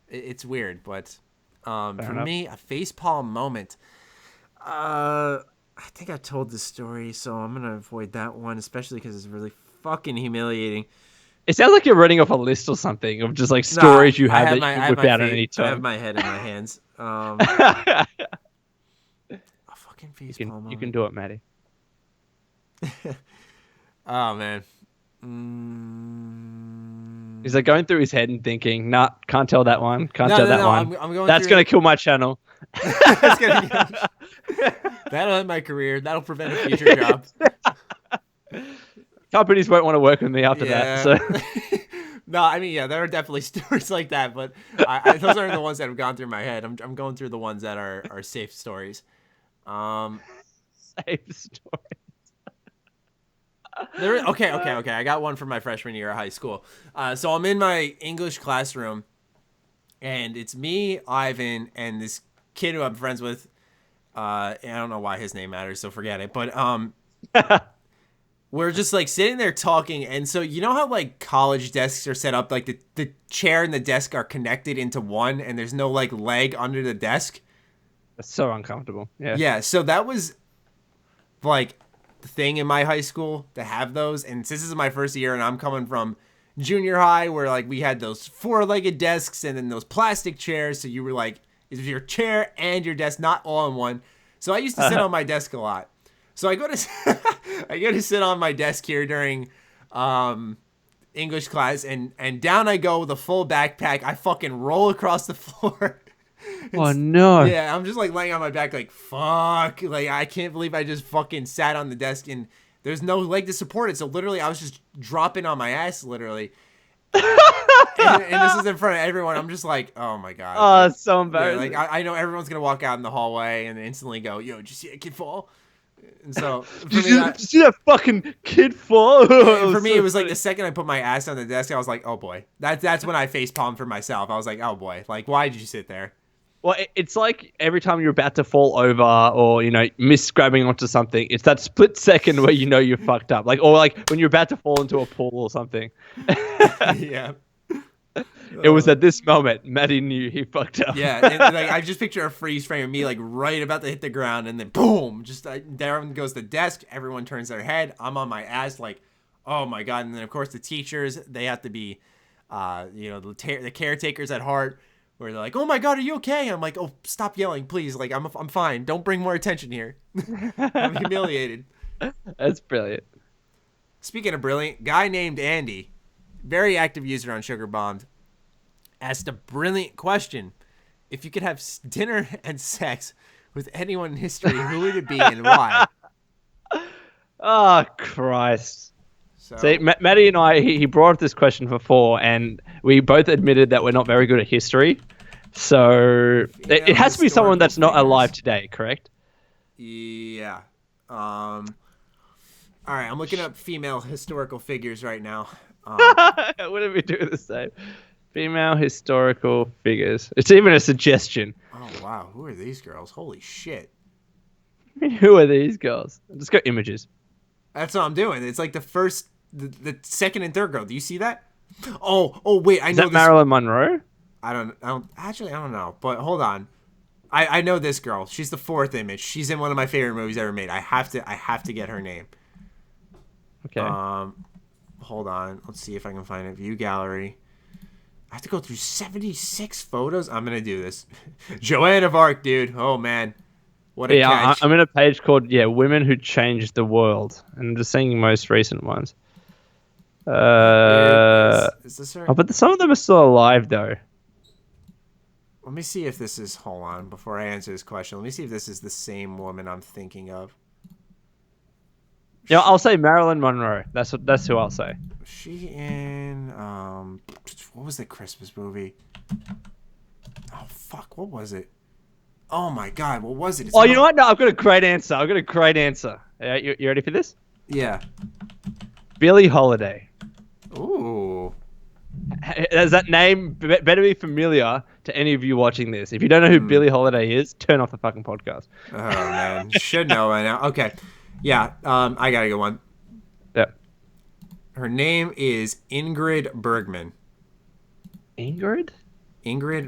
It's weird, but for me a facepalm moment. I think I told this story, so I'm gonna avoid that one, especially because it's really fucking humiliating. It sounds like you're running off a list or something of just like stories you have that you whip out at any time. I have my head in my hands. A fucking facepalm moment. You can do it, Matty. Oh man. He's like going through his head and thinking, nah, can't tell that one. Can't tell that one. I'm going That's going to kill my channel. That'll end my career. That'll prevent a future job. Companies won't want to work with me after that. So. No, I mean, yeah, there are definitely stories like that, but those aren't the ones that have gone through my head. I'm going through the ones that are safe stories. Safe stories. Okay. I got one from my freshman year of high school. So I'm in my English classroom, and it's me, Ivan, and this kid who I'm friends with. I don't know why his name matters, so forget it. But we're just like sitting there talking, and so you know how like college desks are set up, like the chair and the desk are connected into one, and there's no like leg under the desk. That's so uncomfortable. Yeah. Yeah. So that was like the thing in my high school to have those. And since this is my first year and I'm coming from junior high where like we had those 4-legged desks and then those plastic chairs. So you were like, it was your chair and your desk, not all in one. So I used to sit on my desk a lot. So I go to sit on my desk here during English class and down I go with a full backpack. I fucking roll across the floor. Oh no. Yeah, I'm just like laying on my back like fuck. Like I can't believe I just fucking sat on the desk and there's no leg to support it. So literally I was just dropping on my ass literally. and this is in front of everyone. I'm just like, oh my god. Oh, it's so embarrassing. Yeah, like I know everyone's gonna walk out in the hallway and instantly go, yo, did you see that kid fall? And so for did you see that fucking kid fall? For me, it was like the second I put my ass on the desk, I was like, oh boy. That's when I facepalmed for myself. I was like, oh boy. Like, why did you sit there? Well, it's like every time you're about to fall over or, miss grabbing onto something, it's that split second where you know you're fucked up. Like, or like when you're about to fall into a pool or something. Yeah. It was at this moment Matty knew he fucked up. Yeah, and, like I just picture a freeze frame of me like right about to hit the ground, and then boom, just there goes the desk. Everyone turns their head. I'm on my ass, like, oh my god. And then of course the teachers, they have to be, the caretakers at heart, where they're like, oh my god, are you okay? I'm like, oh, stop yelling, please. Like I'm fine. Don't bring more attention here. I'm humiliated. That's brilliant. Speaking of brilliant, guy named Andy, very active user on Sugar Bombed, asked a brilliant question. If you could have dinner and sex with anyone in history, who would it be and why? Oh, Christ. So, see, Matty and I, he brought up this question before, and we both admitted that we're not very good at history. So it has to be someone that's not alive today, correct? Yeah. All right, I'm looking up female historical figures right now. What did we do the same? Female historical figures. It's even a suggestion. Oh, wow. Who are these girls? Holy shit. Who are these girls? Let's go images. That's what I'm doing. It's like the second and third girl. Do you see that? Oh, wait. I know this. Is that Marilyn Monroe? I don't know. But hold on. I know this girl. She's the fourth image. She's in one of my favorite movies ever made. I have to get her name. Okay. Hold on. Let's see if I can find it. View gallery. I have to go through 76 photos. I'm gonna do this. Joan of Arc, dude. Oh man, what a catch. I'm in a page called Women Who Changed the World, and I'm just seeing most recent ones. Is this her? Oh, but some of them are still alive though. Let me see if this is. Hold on, before I answer this question, let me see if this is the same woman I'm thinking of. Yeah, I'll say Marilyn Monroe. That's who I'll say. She in what was the Christmas movie? Oh fuck, what was it? Oh my god, what was it? You know what? No, I've got a great answer. You ready for this? Yeah. Billie Holiday. Ooh. Does that name better be familiar to any of you watching this? If you don't know who Billie Holiday is, turn off the fucking podcast. Oh man, should know by now. Okay. Yeah, I got a good one. Yeah. Her name is Ingrid Bergman. Ingrid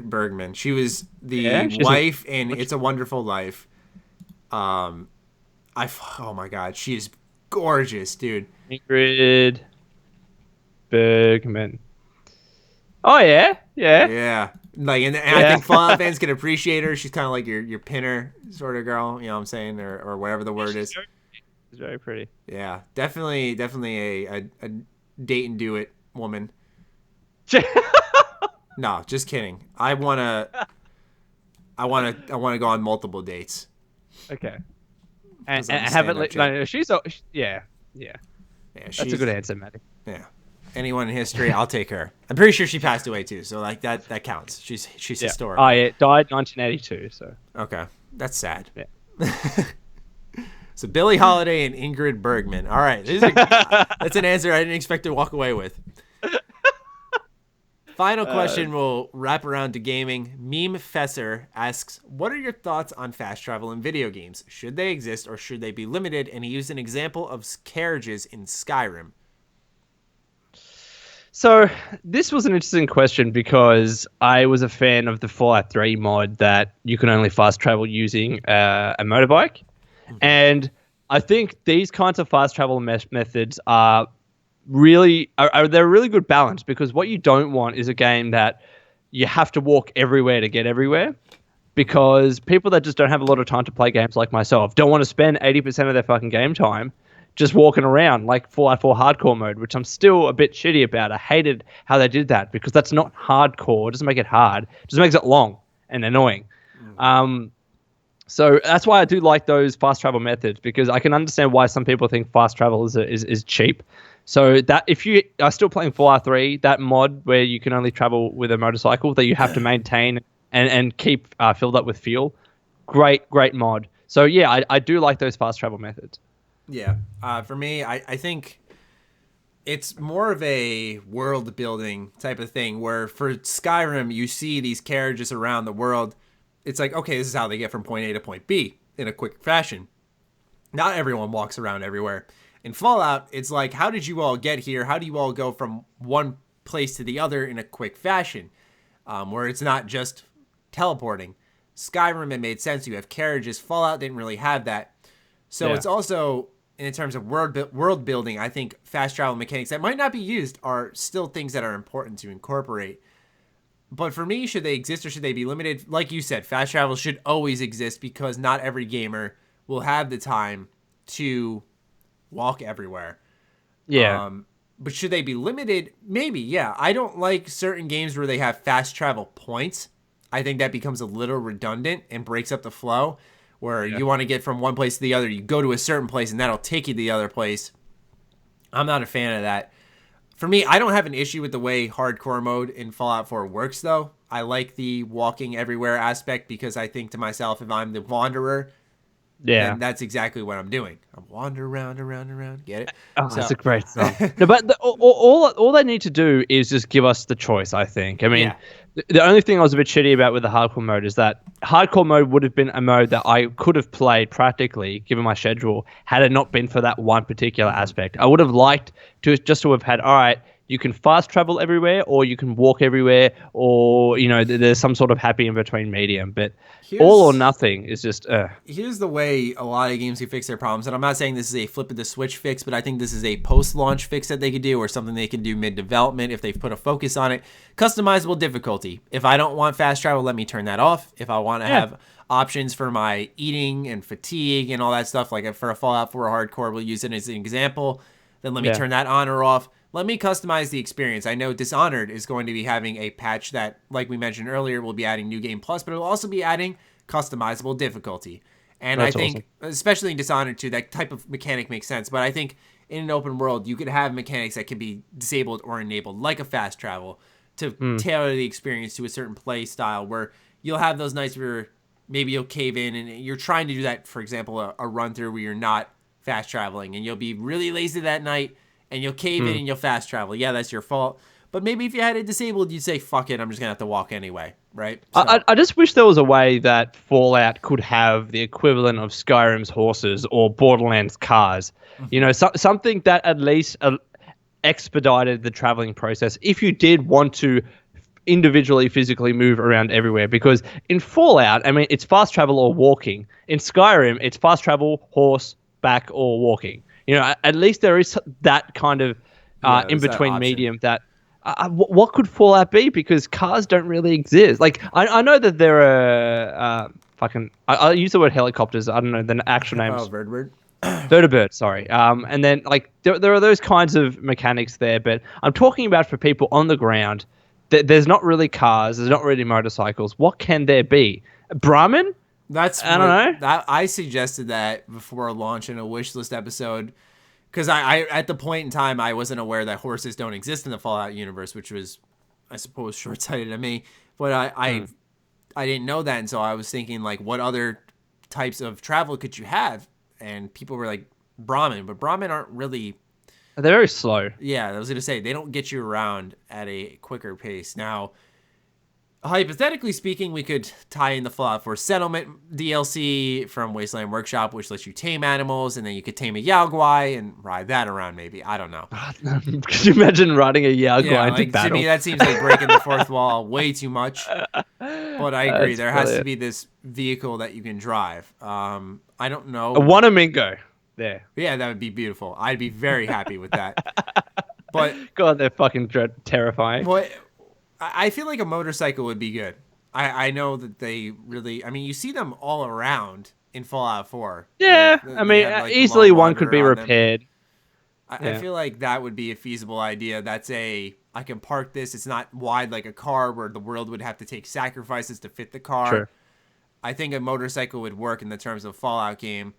Bergman. She was the wife in It's a Wonderful Life. Oh my god, she is gorgeous, dude. Ingrid Bergman. Oh yeah. Like, and I think Fallout fans can appreciate her. She's kind of like your pinner sort of girl. You know what I'm saying, or whatever the word is. She's very pretty. Yeah, definitely a date and do it woman. No, just kidding. I wanna go on multiple dates. Okay. And have it. No, she's yeah. That's a good answer, Matty. Yeah. Anyone in history, I'll take her. I'm pretty sure she passed away too, so like that counts. She's historical. Oh yeah, died 1982. So okay, that's sad. Yeah. So Billie Holiday and Ingrid Bergman. All right, that's an answer I didn't expect to walk away with. Final question will wrap around to gaming. Meme Fesser asks, what are your thoughts on fast travel in video games? Should they exist or should they be limited? And he used an example of carriages in Skyrim. So this was an interesting question because I was a fan of the Fallout 3 mod that you can only fast travel using a motorbike. And I think these kinds of fast travel methods are they're a really good balance, because what you don't want is a game that you have to walk everywhere to get everywhere, because people that just don't have a lot of time to play games like myself don't want to spend 80% of their fucking game time just walking around like Fallout 4 hardcore mode, which I'm still a bit shitty about. I hated how they did that, because that's not hardcore. It doesn't make it hard. It just makes it long and annoying. So that's why I do like those fast travel methods, because I can understand why some people think fast travel is cheap. So that if you are still playing Fallout 3, that mod where you can only travel with a motorcycle that you have to maintain and keep filled up with fuel, great mod. So yeah, I do like those fast travel methods. Yeah. For me, I think it's more of a world building type of thing, where for Skyrim, you see these carriages around the world. It's like, okay, this is how they get from point A to point B in a quick fashion. Not everyone walks around everywhere. In Fallout, it's like, how did you all get here? How do you all go from one place to the other in a quick fashion? Where it's not just teleporting. Skyrim, it made sense. You have carriages. Fallout didn't really have that. So It's also, in terms of world building, I think fast travel mechanics that might not be used are still things that are important to incorporate. But for me, should they exist or should they be limited? Like you said, fast travel should always exist, because not every gamer will have the time to walk everywhere. Yeah. But should they be limited? Maybe, yeah. I don't like certain games where they have fast travel points. I think that becomes a little redundant and breaks up the flow, where you want to get from one place to the other. You go to a certain place and that'll take you to the other place. I'm not a fan of that. For me, I don't have an issue with the way hardcore mode in Fallout 4 works, though. I like the walking everywhere aspect, because I think to myself, if I'm the Wanderer, then that's exactly what I'm doing. I'm wandering around. Get it? Oh, that's a great song. No, but all they need to do is just give us the choice, I think. I mean, the only thing I was a bit shitty about with the hardcore mode is that hardcore mode would have been a mode that I could have played practically, given my schedule, had it not been for that one particular aspect. I would have liked to have had, all right, you can fast travel everywhere, or you can walk everywhere, or, there's some sort of happy in between medium. But all or nothing is just... Here's the way a lot of games can fix their problems. And I'm not saying this is a flip of the switch fix, but I think this is a post-launch fix that they could do, or something they can do mid-development if they've put a focus on it. Customizable difficulty. If I don't want fast travel, let me turn that off. If I want to have options for my eating and fatigue and all that stuff, like for a Fallout 4 hardcore, we'll use it as an example, then let me turn that on or off. Let me customize the experience. I know Dishonored is going to be having a patch that, like we mentioned earlier, will be adding New Game Plus, but it will also be adding customizable difficulty. And I think, especially in Dishonored 2, that type of mechanic makes sense. But I think in an open world, you could have mechanics that can be disabled or enabled, like a fast travel, to tailor the experience to a certain play style, where you'll have those nights where maybe you'll cave in, and you're trying to do that, for example, a run through where you're not fast traveling, and you'll be really lazy that night, and you'll cave in and you'll fast travel. Yeah, that's your fault. But maybe if you had it disabled, you'd say, fuck it, I'm just going to have to walk anyway, right? So. I just wish there was a way that Fallout could have the equivalent of Skyrim's horses or Borderlands cars. Something that at least expedited the traveling process if you did want to individually physically move around everywhere. Because in Fallout, I mean, it's fast travel or walking. In Skyrim, it's fast travel, horse, back, or walking. At least there is that kind of in-between medium that... what could Fallout be? Because cars don't really exist. Like, I know that there are I'll use the word helicopters. I don't know the actual names. Oh, Vertibird. Vertibird, sorry. And then, like, there are those kinds of mechanics there, but I'm talking about for people on the ground. There's not really cars. There's not really motorcycles. What can there be? Brahmin? I don't know. I suggested that before launch in a wish list episode, because I at the point in time I wasn't aware that horses don't exist in the Fallout universe, which was, I suppose, short-sighted of me. But I didn't know that, and so I was thinking, like, what other types of travel could you have? And people were like, Brahmin, but Brahmin aren't really... They're very slow. Yeah, I was going to say, they don't get you around at a quicker pace. Now, hypothetically speaking, we could tie in the Fallout 4 Settlement DLC from Wasteland Workshop, which lets you tame animals, and then you could tame a Yao Guai and ride that around maybe. I don't know. Could you imagine riding a Yao Guai into battle? To me, that seems like breaking the fourth wall way too much. But I agree. There has to be this vehicle that you can drive. I don't know. A Wanamingo there. Yeah, that would be beautiful. I'd be very happy with that. But God, they're fucking terrifying. But I feel like a motorcycle would be good. I know that they really... I mean, you see them all around in Fallout 4. Yeah, easily one could be repaired. I feel like that would be a feasible idea. That's I can park this. It's not wide like a car where the world would have to take sacrifices to fit the car. Sure. I think a motorcycle would work in the terms of Fallout game.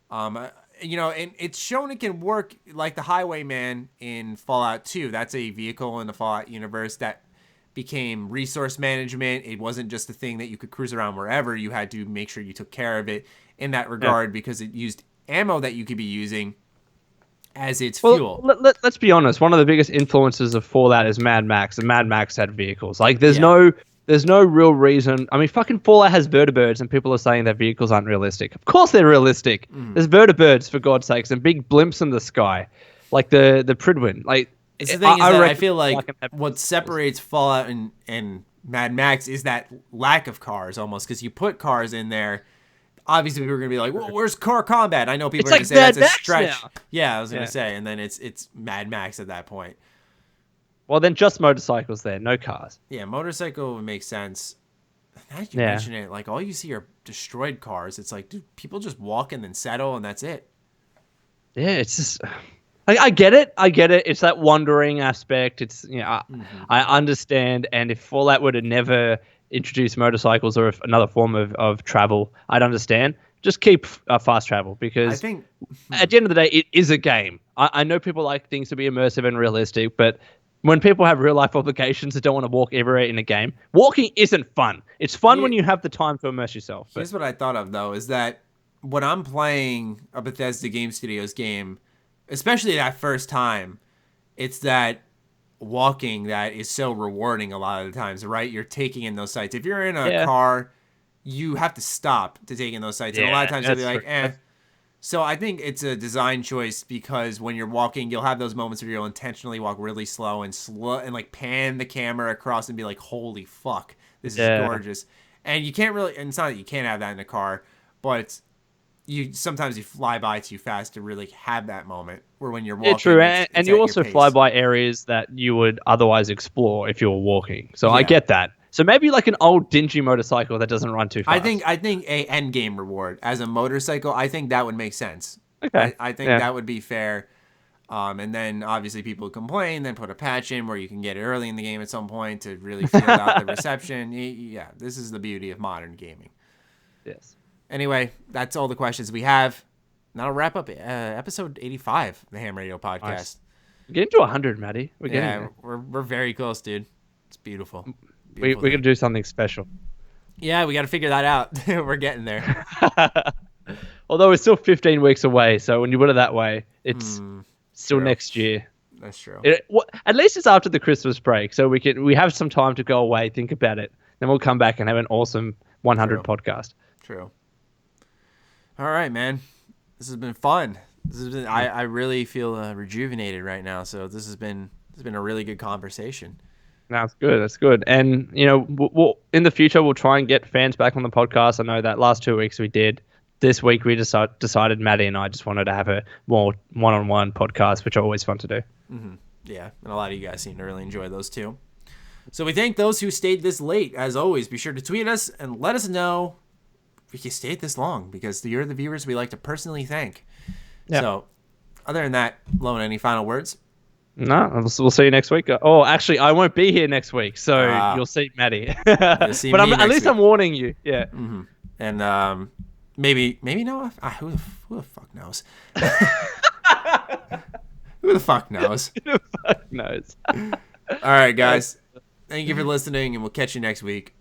And it's shown it can work like the Highwayman in Fallout 2. That's a vehicle in the Fallout universe that became resource management. It wasn't just a thing that you could cruise around wherever. You had to make sure you took care of it in that regard because it used ammo that you could be using as its fuel. Let's be honest. One of the biggest influences of Fallout is Mad Max, and Mad Max had vehicles. Like, there's no real reason. I mean, fucking Fallout has vertibirds, and people are saying that vehicles aren't realistic. Of course they're realistic. There's vertibirds, for God's sakes, and big blimps in the sky, like the Pridwin. Like, the thing is that I feel like what separates Fallout and Mad Max is that lack of cars almost, because you put cars in there. Obviously, people are going to be like, well, where's car combat? I know people are going to say that's a stretch. Now. Yeah, I was going to say. And then it's Mad Max at that point. Well, then just motorcycles there, no cars. Yeah, motorcycle would make sense. Now that you mention it, like, all you see are destroyed cars. It's like, dude, people just walk and then settle, and that's it. Yeah, it's just... I get it. It's that wandering aspect. It's, I understand. And if Fallout were to never introduce motorcycles or if another form of travel, I'd understand. Just keep fast travel, because I think at the end of the day, it is a game. I know people like things to be immersive and realistic, but when people have real life obligations that don't want to walk everywhere in a game, walking isn't fun. It's fun when you have the time to immerse yourself. Here's what I thought of, though, is that when I'm playing a Bethesda Game Studios game, especially that first time, it's that walking that is so rewarding a lot of the times, right? You're taking in those sights. If you're in a car, you have to stop to take in those sights. And a lot of times you'll be like, eh. So I think it's a design choice, because when you're walking, you'll have those moments where you'll intentionally walk really slow and like pan the camera across and be like, holy fuck, this is gorgeous. And you can't really, and it's not that you can't have that in a car, but sometimes you fly by too fast to really have that moment where when you're walking. Yeah, true. And you also fly by areas that you would otherwise explore if you were walking. So I get that. So maybe like an old dingy motorcycle that doesn't run too fast. I think a end game reward as a motorcycle, I think that would make sense. Okay. I think that would be fair. And then obviously people complain, then put a patch in where you can get it early in the game at some point to really feel out the reception. Yeah, this is the beauty of modern gaming. Yes. Anyway, that's all the questions we have. That'll wrap up episode 85 of the H.A.M Radio Podcast. Nice. We're getting to 100, Matty. We're very close, dude. It's beautiful. We're going to do something special. Yeah, we got to figure that out. We're getting there. Although we're still 15 weeks away, so when you put it that way, it's still next year. That's true. At least it's after the Christmas break, so we have some time to go away, think about it. Then we'll come back and have an awesome 100 podcast. True. All right, man. This has been fun. I really feel rejuvenated right now. So this has been a really good conversation. That's good. That's good. And we'll in the future we'll try and get fans back on the podcast. I know that last 2 weeks we did. This week we decided Maddie and I just wanted to have a more one-on-one podcast, which are always fun to do. Mm-hmm. Yeah, and a lot of you guys seem to really enjoy those too. So we thank those who stayed this late. As always, be sure to tweet us and let us know if you stayed this long, because you're the viewers we like to personally thank. Yep. So other than that, Lone, any final words? No, we'll see you next week. Oh, actually, I won't be here next week, so you'll see Maddie. You'll see but at least I'm warning you. Yeah. Mm-hmm. And maybe Noah. Who the fuck knows? Who the fuck knows? Who the fuck knows? All right, guys. Thank you for listening, and we'll catch you next week.